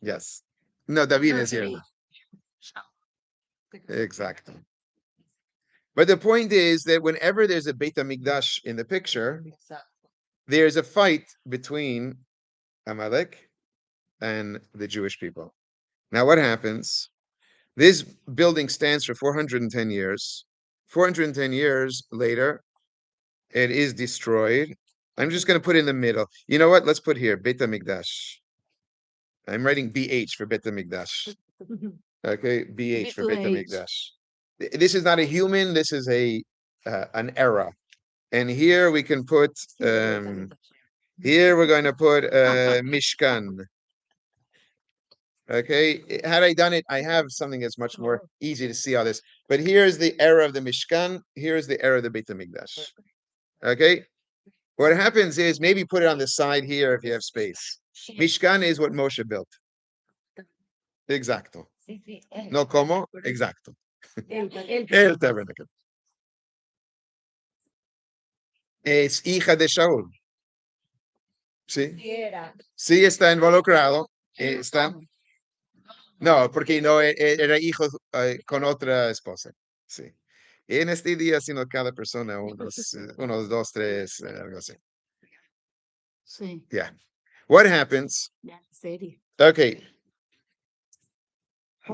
[SPEAKER 1] Yes. No, David is here. Exactly. But the point is that whenever there's a Beit HaMikdash in the picture, there's a fight between Amalek and the Jewish people. Now, what happens? This building stands for 410 years. 410 years later, it is destroyed. I'm just going to put in the middle. You know what? Let's put here, Beit HaMikdash. I'm writing BH for Beit HaMikdash. Okay, BH for Beit HaMikdash. This is not a human. This is an era. And here we can put, here we're going to put Mishkan. Okay, had I done it, I have something that's much more easy to see all this. But here's the era of the Mishkan. Here's the era of the Beit HaMikdash. Okay, what happens is maybe put it on the side here if you have space. Mishkan is what Moshe built. Exacto.
[SPEAKER 2] Sí, sí.
[SPEAKER 1] No como? Exacto.
[SPEAKER 3] El
[SPEAKER 1] El tabernáculo. Es hija de Shaul. Sí,
[SPEAKER 2] Era.
[SPEAKER 1] sí está involucrado. Está. No, porque no era hijo con otra esposa. Sí. En este día, sino cada persona, unos dos, tres, algo así.
[SPEAKER 4] Sí,
[SPEAKER 1] Yeah. What happens?
[SPEAKER 4] ya, serio.
[SPEAKER 1] Okay.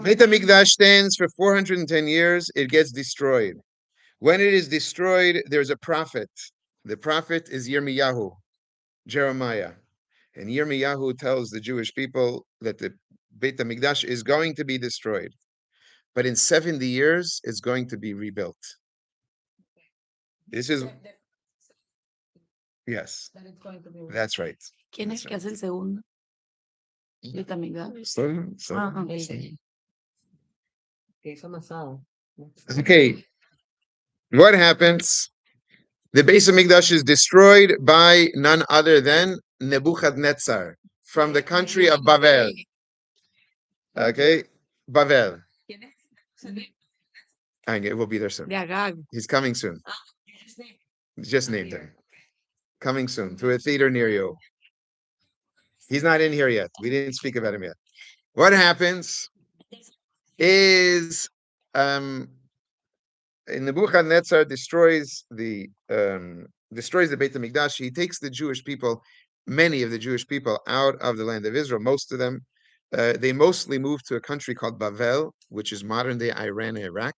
[SPEAKER 1] Beit HaMikdash stands for 410 years. It gets destroyed. When it is destroyed, there's a prophet. The prophet is Yirmiyahu, Jeremiah. And Yirmiyahu tells the Jewish people that the Beit HaMikdash is going to be destroyed. But in 70 years, it's going to be rebuilt. This is, yes, that's right.
[SPEAKER 4] ¿Quién es el que hace el segundo? Beit HaMikdash.
[SPEAKER 1] So,
[SPEAKER 4] Ajá.
[SPEAKER 3] que hizo Masada.
[SPEAKER 1] okay, what happens? The Beis HaMikdash is destroyed by none other than Nebuchadnezzar from the country of Bavel. Okay, Bavel. And it will be there soon.
[SPEAKER 4] De Agag.
[SPEAKER 1] He's coming soon. Just named him. Coming soon to a theater near you. He's not in here yet. We didn't speak about him yet. What happens is Nebuchadnezzar destroys the Beit HaMikdash. He takes the Jewish people, many of the Jewish people, out of the land of Israel. Most of them, they mostly moved to a country called Bavel, which is modern day Iran, Iraq.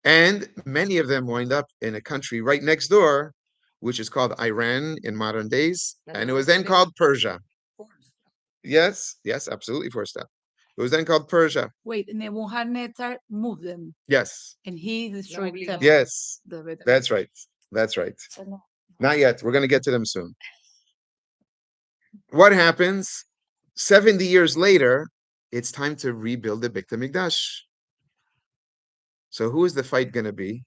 [SPEAKER 1] And many of them wind up in a country right next door, which is called Iran in modern days. And it was then called Persia. Yes, absolutely, four step. It was then called Persia.
[SPEAKER 4] Wait, Nebuchadnezzar moved them
[SPEAKER 1] Yes,
[SPEAKER 4] and he destroyed them.
[SPEAKER 1] yes,
[SPEAKER 4] The Beit
[SPEAKER 1] that's right. That's right. Not yet. We're going to get to them soon. What happens? 70 years later, it's time to rebuild the Beit HaMikdash. So who is the fight going to be?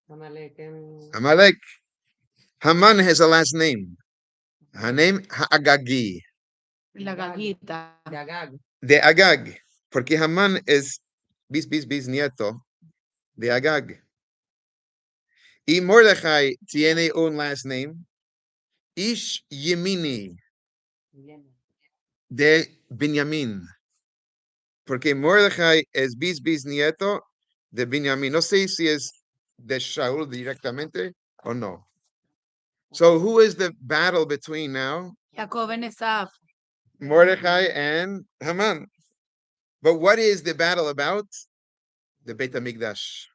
[SPEAKER 3] Amalek and
[SPEAKER 1] Amalek. Haman has a last name. Her name Ha'agagi.
[SPEAKER 4] La Gagita.
[SPEAKER 3] de Agag.
[SPEAKER 1] De Agag. Porque Haman es bisnieto de Agag. Y Mordechai tiene un last name. Ish Yemini de Binyamin. Porque Mordechai es bisnieto de Binyamin. No sé si es de Shaul directamente o no. So who is the battle between now?
[SPEAKER 4] Jacob and Esaf.
[SPEAKER 1] Mordechai and Haman. But what is the battle about? The Beit HaMikdash.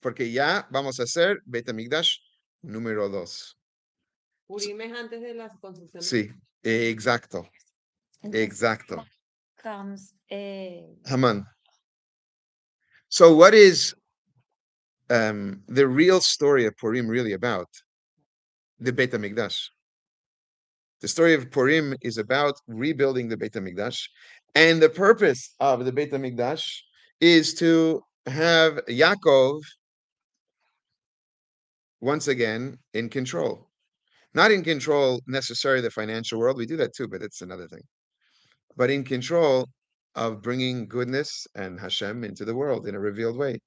[SPEAKER 1] Porque ya vamos a hacer Beit HaMikdash número 2.
[SPEAKER 3] Purim es antes de la construcción.
[SPEAKER 1] Sí, exacto. Exacto.
[SPEAKER 2] Comes,
[SPEAKER 1] Haman. So what is the real story of Purim really about? The Beit HaMikdash. The story of Purim is about rebuilding the Beit HaMikdash. And the purpose of the Beit HaMikdash is to have Yaakov once again in control. Not in control necessarily the financial world. We do that too, but it's another thing. But in control of bringing goodness and Hashem into the world in a revealed way.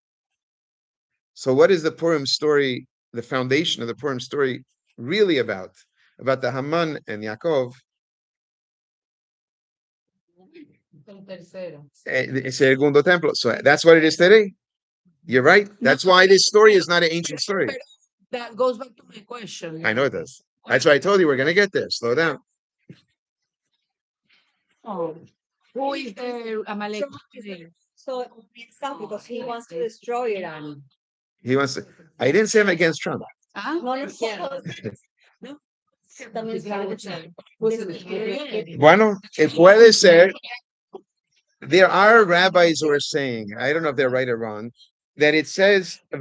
[SPEAKER 1] So what is the Purim story, the foundation of the Purim story really about? About the Haman and Yaakov? Segundo templo. So that's what it is today. You're right. That's why this story is not an ancient story.
[SPEAKER 4] That goes back to my question.
[SPEAKER 1] I know it does. That's why I told you we're going to get there. Slow down.
[SPEAKER 4] Oh. Who is the Amalek?
[SPEAKER 3] So because he wants to destroy Iran.
[SPEAKER 1] He wants to. I didn't say I'm against Trump.
[SPEAKER 4] Ah,
[SPEAKER 3] No, no.
[SPEAKER 1] Bueno, puede ser. There are rabbis who are saying, I don't know if they're right or wrong, that it says that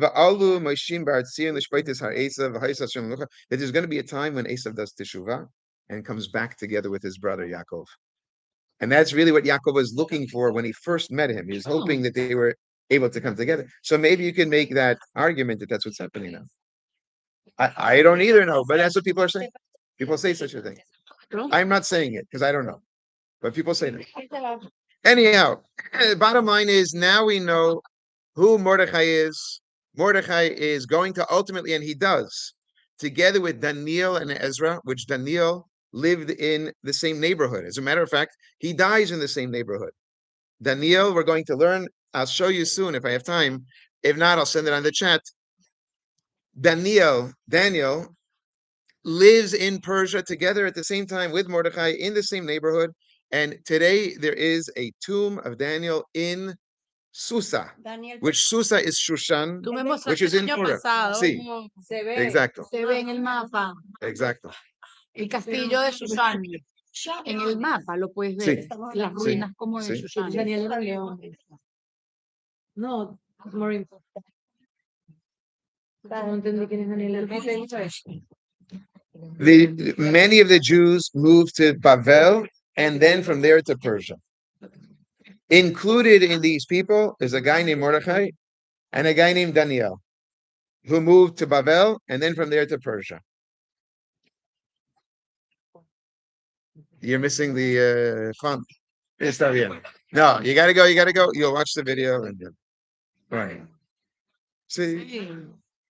[SPEAKER 1] there's going to be a time when Esav does teshuvah and comes back together with his brother Yaakov. And that's really what Yaakov was looking for when he first met him. He was hoping that they were able to come together. So maybe you can make that argument that that's what's happening now. I don't either know, but that's what people are saying. People say such a thing. I'm not saying it because I don't know, but people say that. Anyhow, bottom line is now we know who Mordechai is. Mordechai is going to ultimately, and he does, together with Daniel and Ezra, which Daniel lived in the same neighborhood. As a matter of fact, he dies in the same neighborhood. Daniel, we're going to learn. I'll show you soon if I have time. If not, I'll send it on the chat. Daniel lives in Persia together at the same time with Mordechai in the same neighborhood. And today there is a tomb of Daniel in Susa, which Susa is Shushan,
[SPEAKER 4] Tú me
[SPEAKER 1] which
[SPEAKER 4] mostraste
[SPEAKER 1] is
[SPEAKER 4] el
[SPEAKER 1] in
[SPEAKER 4] año
[SPEAKER 1] Pura.
[SPEAKER 4] pasado.
[SPEAKER 1] Sí,
[SPEAKER 3] Se ve.
[SPEAKER 1] exacto,
[SPEAKER 4] Se ve en el mapa.
[SPEAKER 1] exacto.
[SPEAKER 4] El castillo de Susán. En el mapa lo puedes ver.
[SPEAKER 1] Sí,
[SPEAKER 4] Las
[SPEAKER 1] sí,
[SPEAKER 4] ruinas como de
[SPEAKER 1] sí.
[SPEAKER 4] Susán.
[SPEAKER 3] Daniel era León. No, Maureen. No entendí quién es Daniel León.
[SPEAKER 1] Many of the Jews moved to Bavel and then from there to Persia. Included in these people is a guy named Mordechai and a guy named Daniel, who moved to Bavel and then from there to Persia. You're missing the font. Está bien. No, you gotta go. You'll watch the video and then. Right. See?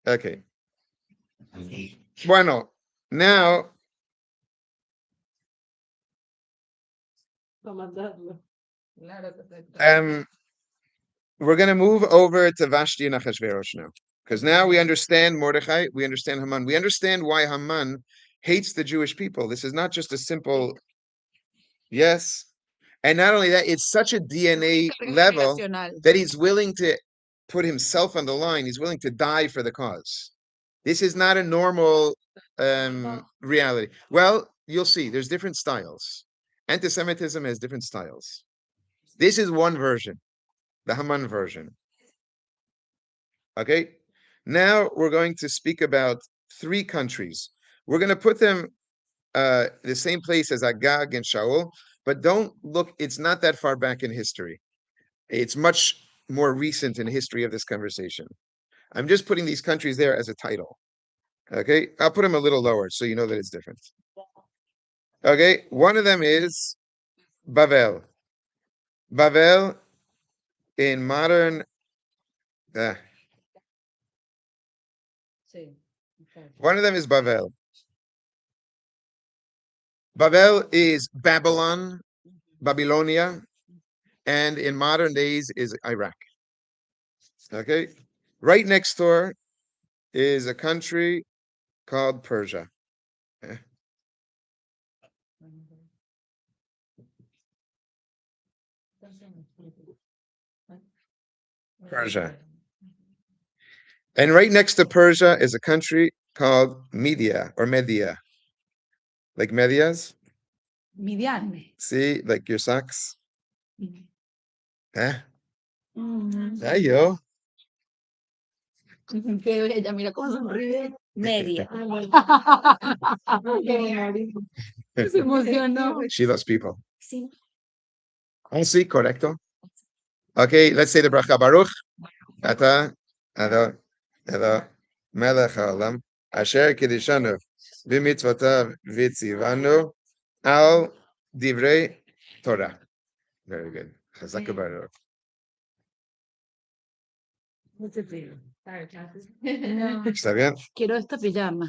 [SPEAKER 1] Okay. Bueno, now we're gonna move over to Vashti and Achashverosh now. Because now we understand Mordechai, we understand Haman, we understand why Haman hates the Jewish people. This is not just a simple yes. And not only that, it's such a DNA level that he's willing to put himself on the line. He's willing to die for the cause. This is not a normal reality. Well, you'll see. There's different styles. Anti-Semitism has different styles. This is one version, the Haman version. Okay? Now we're going to speak about 3 countries. We're going to put them the same place as Agag and Shaul, but don't look, it's not that far back in history. It's much more recent in history of this conversation. I'm just putting these countries there as a title. Okay, I'll put them a little lower so you know that it's different. Okay, one of them is Bavel. Bavel in modern. One of them is Bavel. Bavel is Babylon, Babylonia, and in modern days is Iraq. Okay, right next door is a country called Persia. Persia. And right next to Persia is a country called Media or Media. Like medias?
[SPEAKER 4] Midian.
[SPEAKER 1] See, like your socks? Huh?
[SPEAKER 4] Mm.
[SPEAKER 1] There you go.
[SPEAKER 4] Qué bella, mira cómo sonríe.
[SPEAKER 2] Media.
[SPEAKER 4] Se emocionó.
[SPEAKER 1] She loves people. Oh, sí, correcto. Okay, let's say the bracha Baruch. Ata, Melech haolam, asher kiddushanu, b'mitzvotav v'tzivanu, al divrei Torah. Very good. Chazak Baruch. ¿Está bien?
[SPEAKER 4] Quiero esta pijama.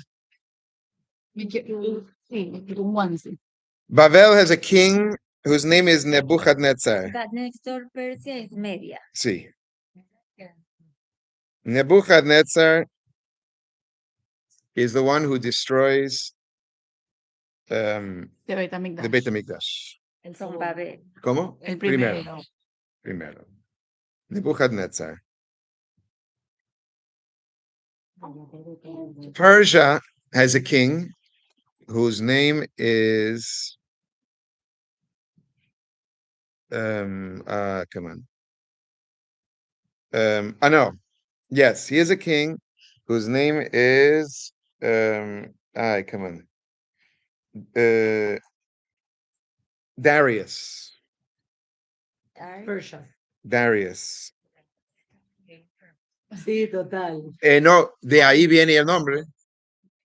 [SPEAKER 4] Sí, un onesie.
[SPEAKER 1] Bavel has a king whose name is Nebuchadnezzar.
[SPEAKER 2] That next door Persia is Media.
[SPEAKER 1] Sí. Nebuchadnezzar is the one who destroys
[SPEAKER 4] De Beit
[SPEAKER 1] the
[SPEAKER 4] HaMikdash.
[SPEAKER 1] Beit HaMikdash.
[SPEAKER 2] From Babel.
[SPEAKER 1] ¿Cómo?
[SPEAKER 4] El primero.
[SPEAKER 1] Primero. Nebuchadnezzar. Persia has a king whose name is come on. No. Yes, he is a king whose name is come on. Darius.
[SPEAKER 3] Persia.
[SPEAKER 1] Darius.
[SPEAKER 3] Sí, total.
[SPEAKER 1] No, de ahí viene el nombre.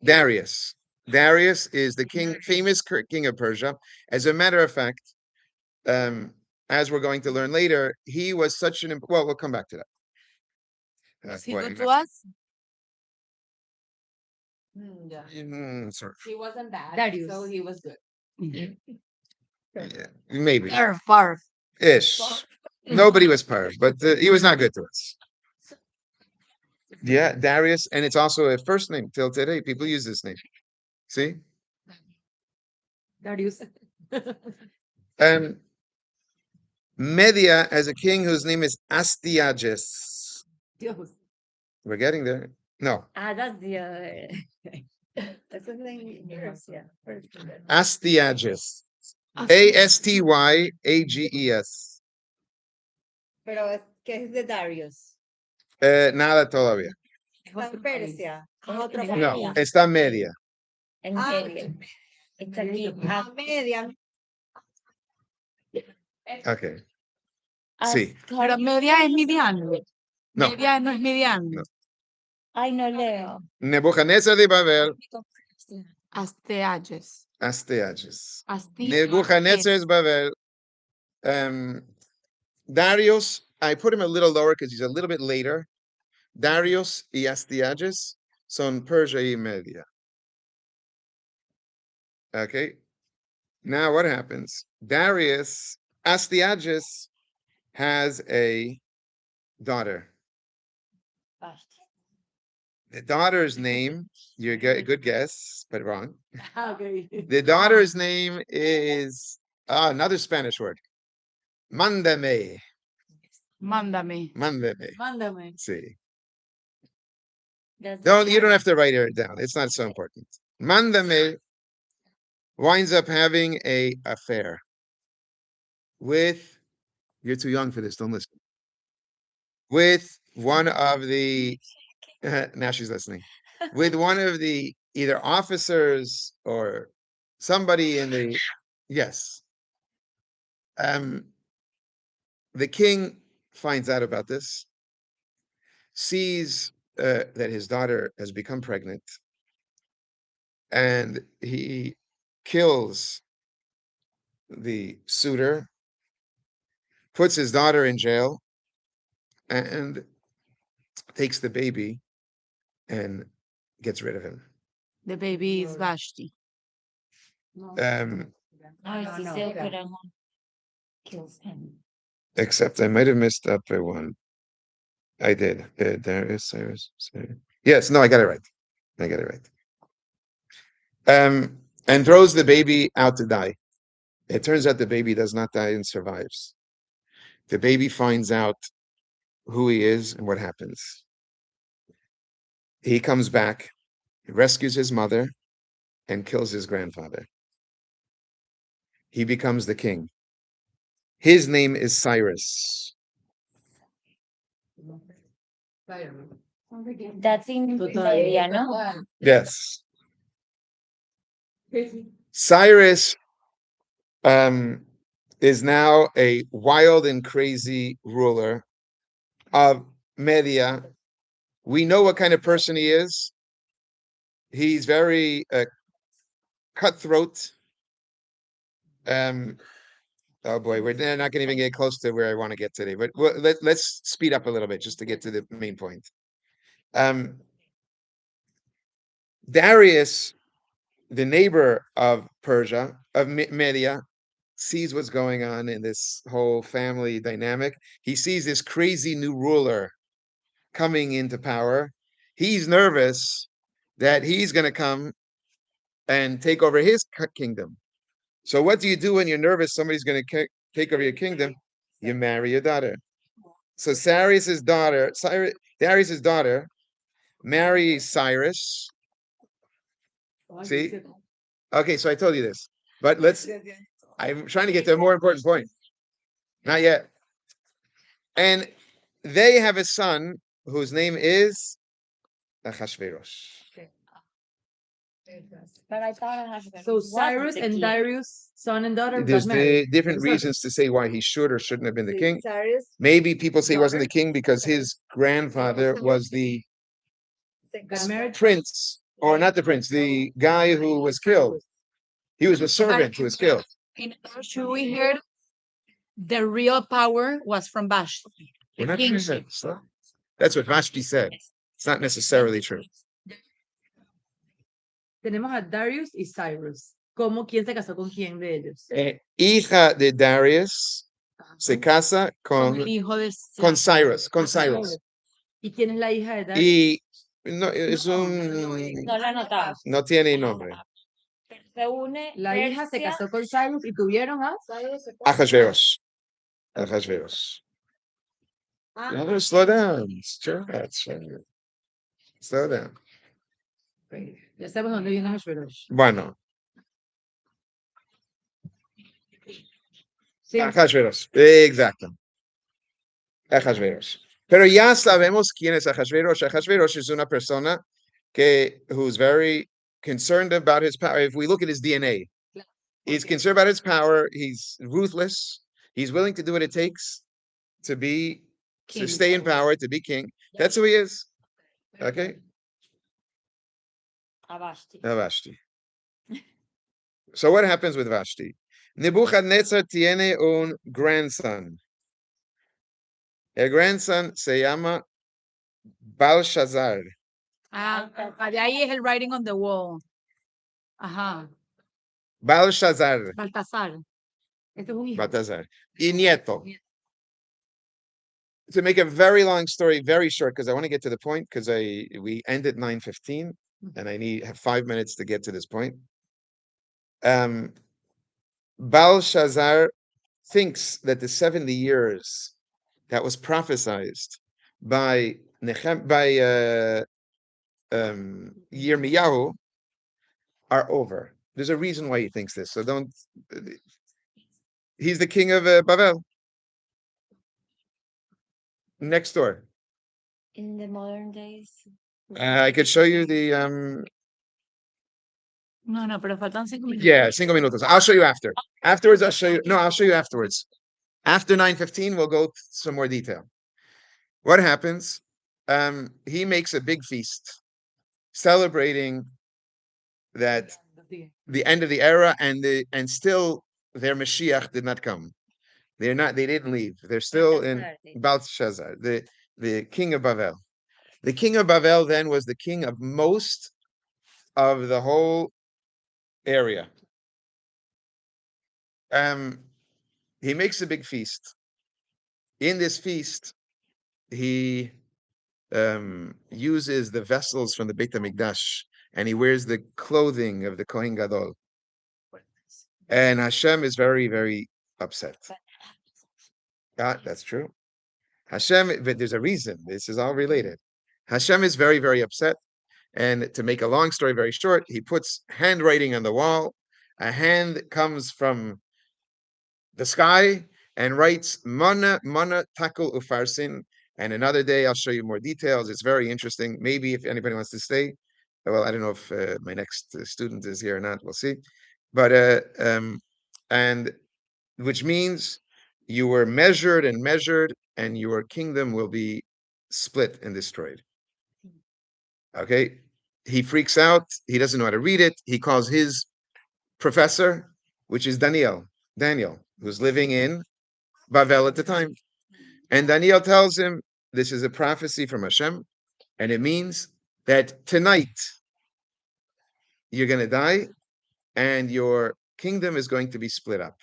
[SPEAKER 1] Darius. Darius is the famous king of Persia. As a matter of fact, as we're going to learn later, he was such an well, we'll come back to that.
[SPEAKER 4] Si
[SPEAKER 1] Boy,
[SPEAKER 4] tú actúas,
[SPEAKER 3] Yeah.
[SPEAKER 1] sorry.
[SPEAKER 3] He wasn't bad,
[SPEAKER 2] Darius.
[SPEAKER 3] so he was good.
[SPEAKER 1] Yeah, maybe
[SPEAKER 4] far.
[SPEAKER 1] ish. Nobody was perfect, but he was not good to us. Yeah, Darius, and it's also a first name till today. People use this name. See,
[SPEAKER 3] Darius.
[SPEAKER 1] Media has a king whose name is Astyages.
[SPEAKER 3] Dios.
[SPEAKER 1] We're getting there. No,
[SPEAKER 2] That's the other. That's the thing. Yeah.
[SPEAKER 1] Astyages. Astyages.
[SPEAKER 2] Pero, ¿qué es de Darius?
[SPEAKER 1] Nada todavía.
[SPEAKER 2] Está en Persia. Es otro
[SPEAKER 1] No,
[SPEAKER 2] país.
[SPEAKER 1] está media.
[SPEAKER 2] En medio. Está aquí. Media.
[SPEAKER 1] Okay. Sí.
[SPEAKER 4] Pero media es mediano.
[SPEAKER 1] No.
[SPEAKER 4] Media no es mediano.
[SPEAKER 1] No.
[SPEAKER 2] Ay, no leo.
[SPEAKER 1] Nebuchadnezzar de Babel.
[SPEAKER 4] Astyages.
[SPEAKER 1] Astyages.
[SPEAKER 4] Astyages.
[SPEAKER 1] Nebuchadnezzar is Babel. Darius, I put him a little lower because he's a little bit later. Darius y Astyages son Persia y Media. Okay. Now what happens? Astyages has a daughter. The daughter's name, you get a good guess, but wrong.
[SPEAKER 3] Okay.
[SPEAKER 1] The daughter's name is another Spanish word. Mándame.
[SPEAKER 4] Mándame.
[SPEAKER 1] Mándame.
[SPEAKER 3] Mándame.
[SPEAKER 1] See.
[SPEAKER 2] That's
[SPEAKER 1] You don't have to write it down. It's not so important. Mándame winds up having a affair with, you're too young for this, don't listen. With one of the, now she's listening, with one of the either officers or somebody in the, yes. The king finds out about this, sees that his daughter has become pregnant, and he kills the suitor, puts his daughter in jail, and takes the baby and gets rid of him.
[SPEAKER 4] The baby is Vashti.
[SPEAKER 2] Ay, sí sé que era one. Kills him.
[SPEAKER 1] Except I might have messed up a one. I did. There is Cyrus. Yes, no, I got it right. I got it right. And throws the baby out to die. It turns out the baby does not die and survives. The baby finds out who he is and what happens. He comes back, he rescues his mother, and kills his grandfather. He becomes the king. His name is Cyrus.
[SPEAKER 2] That's in media, no?
[SPEAKER 1] Yes. Cyrus is now a wild and crazy ruler of Media. We know what kind of person he is. He's very cutthroat. Oh boy, we're not going to even get close to where I want to get today, but let's speed up a little bit just to get to the main point. Darius, the neighbor of Persia, of Media, sees what's going on in this whole family dynamic. He sees this crazy new ruler coming into power. He's nervous that he's going to come and take over his kingdom. So what do you do when you're nervous somebody's going to take over your kingdom? You marry your daughter. So Darius's daughter marries Cyrus. See? Okay, so I told you this. But I'm trying to get to a more important point. Not yet. And they have a son whose name is Achashverosh.
[SPEAKER 2] But I thought Ahasuerus
[SPEAKER 3] So
[SPEAKER 2] was
[SPEAKER 3] Cyrus
[SPEAKER 2] the
[SPEAKER 3] and
[SPEAKER 2] king.
[SPEAKER 3] Darius, son and daughter, got
[SPEAKER 1] There's
[SPEAKER 3] married.
[SPEAKER 1] different
[SPEAKER 3] There's
[SPEAKER 1] reasons to say why he should or shouldn't have been the
[SPEAKER 3] not-
[SPEAKER 1] king.
[SPEAKER 3] Cyrus
[SPEAKER 1] Maybe people say he wasn't the
[SPEAKER 3] daughter?
[SPEAKER 1] king because his grandfather was the
[SPEAKER 3] got married.
[SPEAKER 1] prince, or not the prince, the guy who was killed. He was a servant who was killed.
[SPEAKER 4] In Ashur, we heard the real power was from Vashti.
[SPEAKER 1] We're
[SPEAKER 4] The
[SPEAKER 1] not
[SPEAKER 4] king.
[SPEAKER 1] sure. So that's what Vashti said. It's not necessarily true.
[SPEAKER 3] Tenemos a Darius y Cyrus. ¿Cómo quién se casó con quién de ellos?
[SPEAKER 1] Hija de Darius se casa
[SPEAKER 4] Con el hijo de
[SPEAKER 1] con Cyrus, con Cyrus.
[SPEAKER 3] ¿Y quién es la hija de Darius?
[SPEAKER 1] Y no, es
[SPEAKER 2] No lo anotamos.
[SPEAKER 1] no tiene nombre.
[SPEAKER 2] Se une
[SPEAKER 3] La hija se
[SPEAKER 2] Persia.
[SPEAKER 3] casó con Cyrus y tuvieron a
[SPEAKER 1] Ahasuerus. Ahasuerus.
[SPEAKER 3] Ah.
[SPEAKER 1] No, slow down. Sure, slow down.
[SPEAKER 3] Ya sabemos dónde viene Ahasuerus.
[SPEAKER 1] Bueno,
[SPEAKER 3] Sí.
[SPEAKER 1] Ahasuerus. Exacto. Ahasuerus. Pero ya sabemos quién es Ahasuerus. Ahasuerus es una persona who's very concerned about his power. If we look at his DNA, he's concerned about his power. He's ruthless. He's willing to do what it takes to
[SPEAKER 4] King.
[SPEAKER 1] stay in power, to be king. That's who he is. Okay?
[SPEAKER 2] A Vashti.
[SPEAKER 1] Vashti. So what happens with Vashti? Nebuchadnezzar tiene un grandson. El grandson se llama Belshazzar.
[SPEAKER 4] De ahí es el writing on the wall. Ajá.
[SPEAKER 1] Belshazzar.
[SPEAKER 4] Baltasar.
[SPEAKER 3] Este es un hijo.
[SPEAKER 1] Baltazar. Y nieto. To make a very long story very short, because I want to get to the point, because we end at 9:15, and I have 5 minutes to get to this point. Belshazzar thinks that the 70 years that was prophesied by Yirmiyahu are over. There's a reason why he thinks this. So don't. He's the king of Babel. Next door.
[SPEAKER 2] In the modern days.
[SPEAKER 1] I could show you the.
[SPEAKER 4] No, pero faltan 5 minutos.
[SPEAKER 1] Yeah, 5 minutos. I'll show you after. Afterwards, I'll show you. No, I'll show you afterwards. After 9:15, we'll go some more detail. What happens? He makes a big feast celebrating that the end of the era, and still their Mashiach did not come. They didn't leave. They're still in Belshazzar, the king of Babel. The king of Babel then was the king of most of the whole area. He makes a big feast. In this feast, he uses the vessels from the Beit HaMikdash, and he wears the clothing of the Kohen Gadol. And Hashem is very, very upset. That's true. Hashem, but there's a reason. This is all related. Hashem is very, very upset. And to make a long story very short, he puts handwriting on the wall. A hand comes from the sky and writes Mana Takul Ufarsin. And another day I'll show you more details. It's very interesting. Maybe if anybody wants to stay, well, I don't know if my next student is here or not. We'll see. But and which means you were measured, and your kingdom will be split and destroyed. Okay, he freaks out. He doesn't know how to read it. He calls his professor, which is Daniel, who's living in Babel at the time. And Daniel tells him, this is a prophecy from Hashem, and it means that tonight you're going to die, and your kingdom is going to be split up.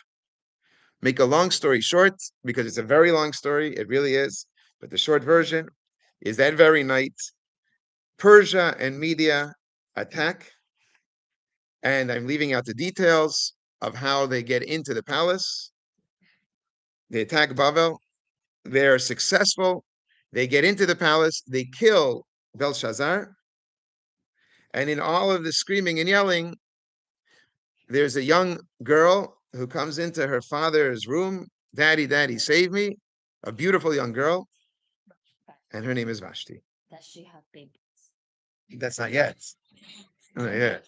[SPEAKER 1] Make a long story short, because it's a very long story, it really is, but the short version is that very night, Persia and Media attack, and I'm leaving out the details of how they get into the palace. They attack Babel. They're successful. They get into the palace. They kill Belshazzar. And in all of the screaming and yelling, there's a young girl who comes into her father's room. Daddy, Daddy, save me. A beautiful young girl. And her name is Vashti.
[SPEAKER 2] Does she have babies?
[SPEAKER 1] That's not yet. Not yet.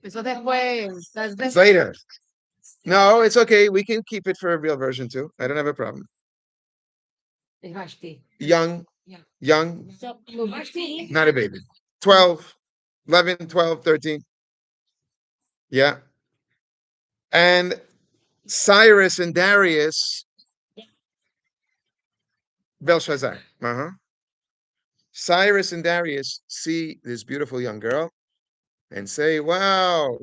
[SPEAKER 4] Eso después.
[SPEAKER 1] It's later. No, it's okay. We can keep it for a real version too. I don't have a problem.
[SPEAKER 3] Es Vashti.
[SPEAKER 1] Young,
[SPEAKER 3] Yeah.
[SPEAKER 1] young,
[SPEAKER 2] So,
[SPEAKER 3] Vashti.
[SPEAKER 1] not a baby. 12, 11, 12, 13. Yeah. And Cyrus and Darius, Belshazzar. Uh-huh. Cyrus and Darius see this beautiful young girl and say, wow,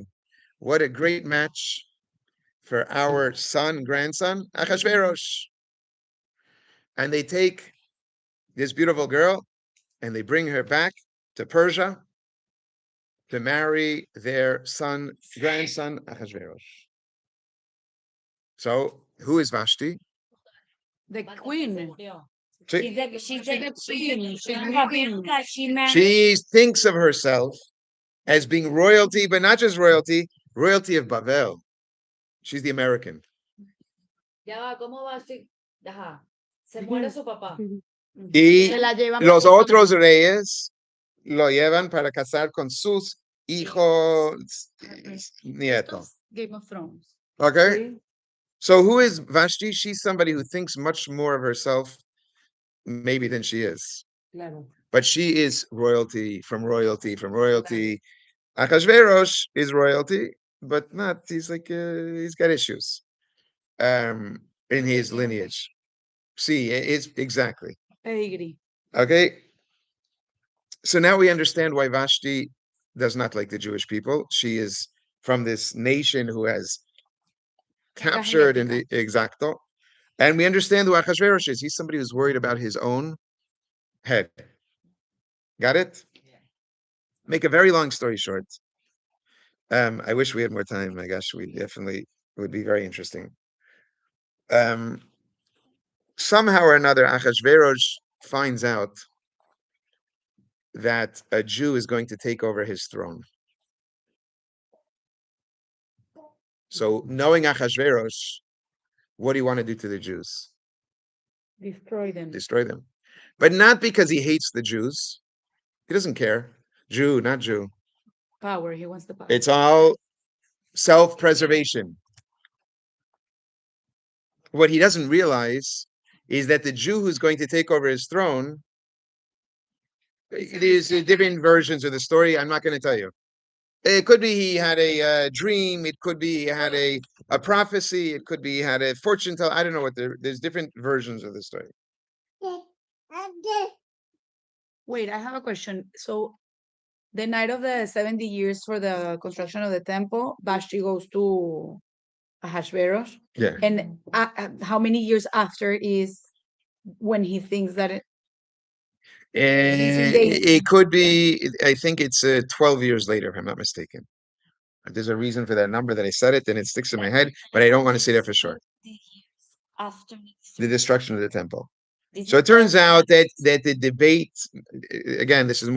[SPEAKER 1] what a great match for our son, grandson, Achashverosh. And they take this beautiful girl and they bring her back to Persia to marry their son, grandson, Achashverosh. So, who is Vashti?
[SPEAKER 4] The queen.
[SPEAKER 1] She,
[SPEAKER 2] she's the queen. She married.
[SPEAKER 1] she thinks of herself as being royalty, but not just royalty, royalty of Bavel. She's the American.
[SPEAKER 3] Ya va, ¿cómo Vashti? Ajá. Se muere su papá.
[SPEAKER 1] Y
[SPEAKER 4] Se la llevan
[SPEAKER 1] los
[SPEAKER 4] para-
[SPEAKER 1] otros reyes lo llevan para casar con sus hijos, nietos.
[SPEAKER 4] Game of Thrones.
[SPEAKER 1] Okay?
[SPEAKER 3] Sí.
[SPEAKER 1] So who is Vashti? She's somebody who thinks much more of herself, maybe, than she is.
[SPEAKER 3] Claro.
[SPEAKER 1] But she is royalty from royalty from royalty. Achashverosh is royalty, but not. He's like he's got issues, in his lineage. See, it's exactly
[SPEAKER 4] Pedigree.
[SPEAKER 1] okay. So now we understand why Vashti does not like the Jewish people. She is from this nation who has captured in the exacto, and we understand who Achashverosh is. He's somebody who's worried about his own head. Got it? Make a very long story short. I wish we had more time. My gosh, we definitely it would be very interesting. Somehow or another, Achashverosh finds out that a Jew is going to take over his throne. So, knowing Achashverosh, what do you want to do to the Jews?
[SPEAKER 4] Destroy them.
[SPEAKER 1] Destroy them. But not because he hates the Jews. He doesn't care. Jew, not Jew.
[SPEAKER 4] Power. He wants the power.
[SPEAKER 1] It's all self-preservation. What he doesn't realize is that the Jew who's going to take over his throne, there's different versions of the story. I'm not going to tell you. It could be he had a dream. It could be he had a prophecy. It could be he had a fortune tell. I don't know what there's different versions of the story.
[SPEAKER 4] Wait, I have a question. So, the night of the 70 years for the construction of the temple, Vashti goes to Ahasuerus.
[SPEAKER 1] Yeah.
[SPEAKER 4] And how many years after is when he thinks that
[SPEAKER 1] And
[SPEAKER 4] They-
[SPEAKER 1] it could be, I think it's 12 years later, if I'm not mistaken. There's a reason for that number that I said it, and it sticks in my head, but I don't want to say that for sure.
[SPEAKER 2] After
[SPEAKER 1] The destruction of the temple. So it turns out that the debate, again, this is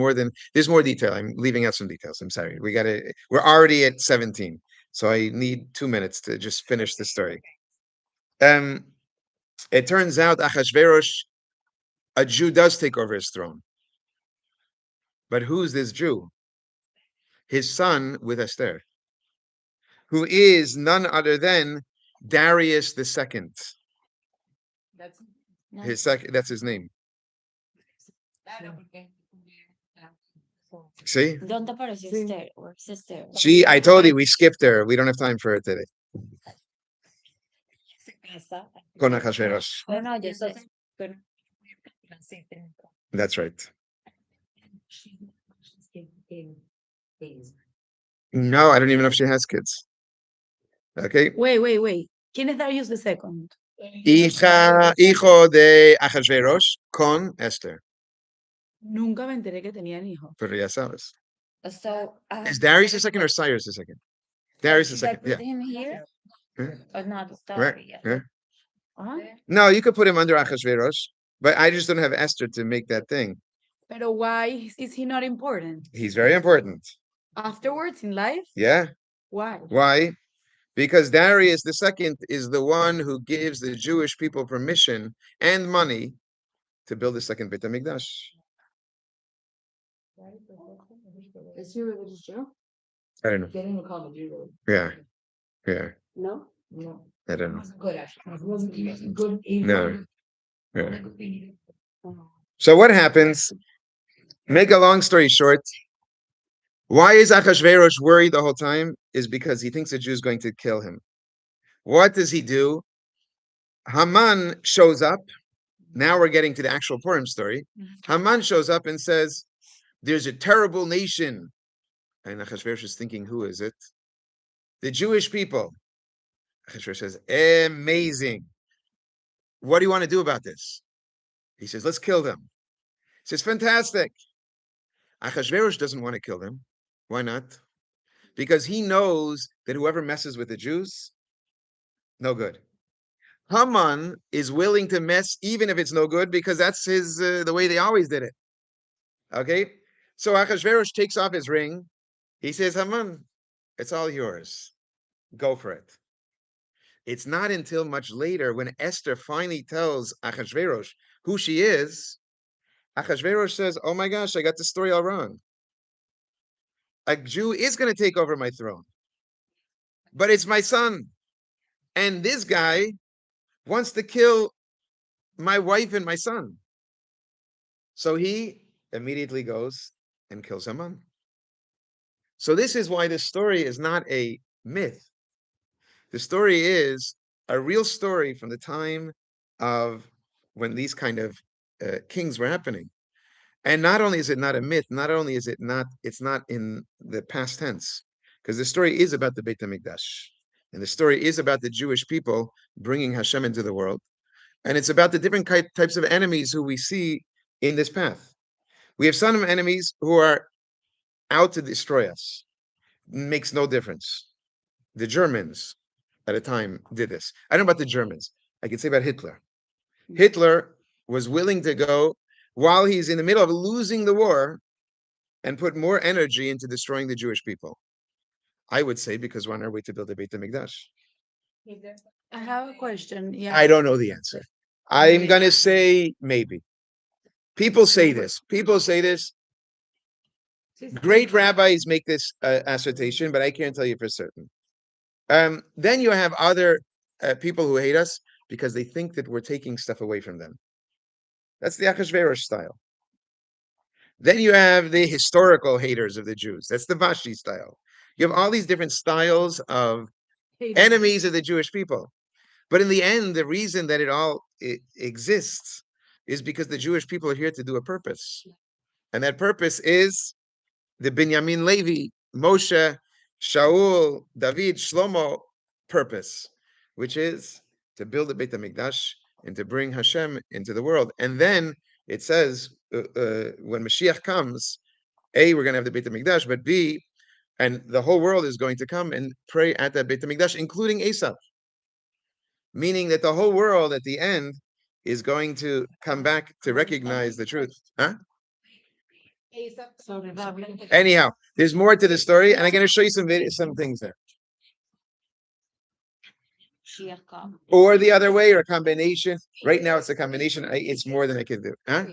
[SPEAKER 1] there's more detail. I'm leaving out some details. I'm sorry. We're already at 17. So I need 2 minutes to just finish the story. It turns out Achashverosh, a Jew, does take over his throne. But who's this Jew? His son with Esther, who is none other than Darius II. That's his name. See?
[SPEAKER 2] ¿Dónde apareció
[SPEAKER 3] Sí.
[SPEAKER 2] Esther? Where's Esther?
[SPEAKER 1] I told you we skipped her. We don't have time for her today. Con Achashverosh.
[SPEAKER 2] Oh, no, yo sé. Pero...
[SPEAKER 1] That's right. No, I don't even know if she has kids. Okay.
[SPEAKER 4] Wait. ¿Quién es Darius the second?
[SPEAKER 1] Hijo de Achashverosh con Esther.
[SPEAKER 4] Nunca me enteré que tenían hijos.
[SPEAKER 1] Pero ya sabes.
[SPEAKER 2] So,
[SPEAKER 1] Is Darius the second or Cyrus the second? Darius the
[SPEAKER 2] should I
[SPEAKER 1] second.
[SPEAKER 2] put
[SPEAKER 1] Yeah.
[SPEAKER 2] him here?
[SPEAKER 1] Yeah.
[SPEAKER 2] Or not the
[SPEAKER 1] Right.
[SPEAKER 2] story yet?
[SPEAKER 1] Yeah.
[SPEAKER 4] Ah,
[SPEAKER 1] No, you could put him under Achashverosh, but I just don't have Esther to make that thing.
[SPEAKER 4] pero why is he not important?
[SPEAKER 1] He's very important.
[SPEAKER 4] Afterwards in life?
[SPEAKER 1] Yeah.
[SPEAKER 4] Why?
[SPEAKER 1] Why? Because Darius II is the one who gives the Jewish people permission and money to build the second Beit HaMikdash.
[SPEAKER 3] Is he religious Jew?
[SPEAKER 1] I don't know.
[SPEAKER 3] They didn't call it Jew.
[SPEAKER 1] Yeah, yeah,
[SPEAKER 3] No? No.
[SPEAKER 1] I don't know.
[SPEAKER 2] Good, actually.
[SPEAKER 3] Good.
[SPEAKER 1] No. Yeah.
[SPEAKER 3] Oh.
[SPEAKER 1] So what happens? Make a long story short. Why is Achashverosh worried the whole time? Is because he thinks the Jew is going to kill him. What does he do? Haman shows up. Now we're getting to the actual Purim story. Haman shows up and says, "There's a terrible nation." And Achashverosh is thinking, who is it? The Jewish people. Achashverosh says, amazing. What do you want to do about this? He says, let's kill them. He says, fantastic. Achashverosh doesn't want to kill them. Why not? Because he knows that whoever messes with the Jews, no good. Haman is willing to mess even if it's no good because that's his the way they always did it. Okay? So Achashverosh takes off his ring. He says, Haman, it's all yours. Go for it. It's not until much later when Esther finally tells Achashverosh who she is, Achashverosh says, oh my gosh, I got the story all wrong. A Jew is going to take over my throne, but it's my son. And this guy wants to kill my wife and my son. So he immediately goes and kills Haman. So this is why this story is not a myth. The story is a real story from the time of when these kind of kings were happening. And not only is it not a myth, not only is it's not in the past tense, because the story is about the Beit HaMikdash. And the story is about the Jewish people bringing Hashem into the world. And it's about the different types of enemies who we see in this path. We have some enemies who are out to destroy us. Makes no difference. The Germans at a time did this. I don't know about the Germans. I can say about Hitler. Hitler was willing to go while he's in the middle of losing the war and put more energy into destroying the Jewish people. I would say because we're on our way to build a Beit HaMikdash.
[SPEAKER 4] I have a question. Yeah.
[SPEAKER 1] I don't know the answer. I'm going to say maybe. People say this. People say this. Great rabbis make this assertion, but I can't tell you for certain. Then you have other people who hate us because they think that we're taking stuff away from them. That's the Achashverosh style. Then you have the historical haters of the Jews. That's the Vashti style. You have all these different styles of enemies of the Jewish people. But in the end, the reason that it exists is because the Jewish people are here to do a purpose. And that purpose is the Binyamin Levi, Moshe, Shaul, David, Shlomo purpose, which is to build the Beit HaMikdash and to bring Hashem into the world. And then it says, when Mashiach comes, A, we're going to have the Beit HaMikdash, but B, and the whole world is going to come and pray at that Beit HaMikdash, including Esav. Meaning that the whole world at the end is going to come back to recognize the truth. Huh? Anyhow, there's more to the story, and I'm going to show you some things there. Or the other way, or a combination. Right now, it's a combination. It's more than I can do. Huh?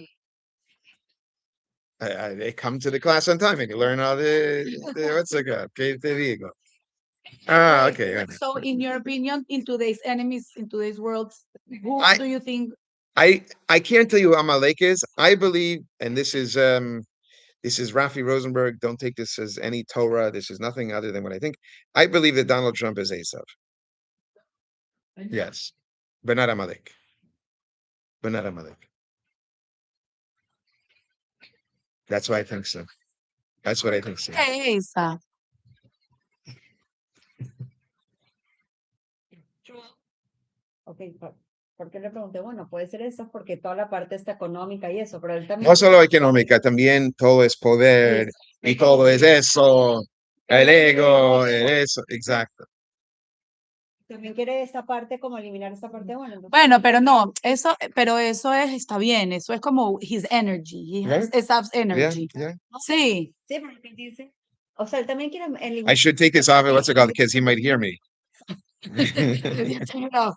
[SPEAKER 1] They come to the class on time, and you learn all what's it called? Okay, there you go. Okay.
[SPEAKER 4] So, in your opinion, in today's enemies, in today's world, who do you think?
[SPEAKER 1] I can't tell you who Amalek is. I believe, and this is Rafi Rosenberg. Don't take this as any Torah. This is nothing other than what I think. I believe that Donald Trump is Esav. Yes, but not Amalek. That's why I think so. That's what I think so.
[SPEAKER 4] Hey, Esav.
[SPEAKER 2] Okay, ¿por qué le pregunté? Bueno, puede ser eso porque toda la parte está económica y eso, pero él también...
[SPEAKER 1] No solo económica, también todo es poder y todo es eso, el ego, eso, exacto.
[SPEAKER 2] También quiere esa parte como eliminar esa parte buena.
[SPEAKER 4] Bueno, pero no, pero eso está bien, eso es como his energy, he has Esav's energy.
[SPEAKER 1] Yeah.
[SPEAKER 2] Sí,
[SPEAKER 4] Sí.
[SPEAKER 2] porque él dice, o sea, él también quiere eliminar.
[SPEAKER 1] I should take this off, what's it called, because he might hear me.
[SPEAKER 4] No.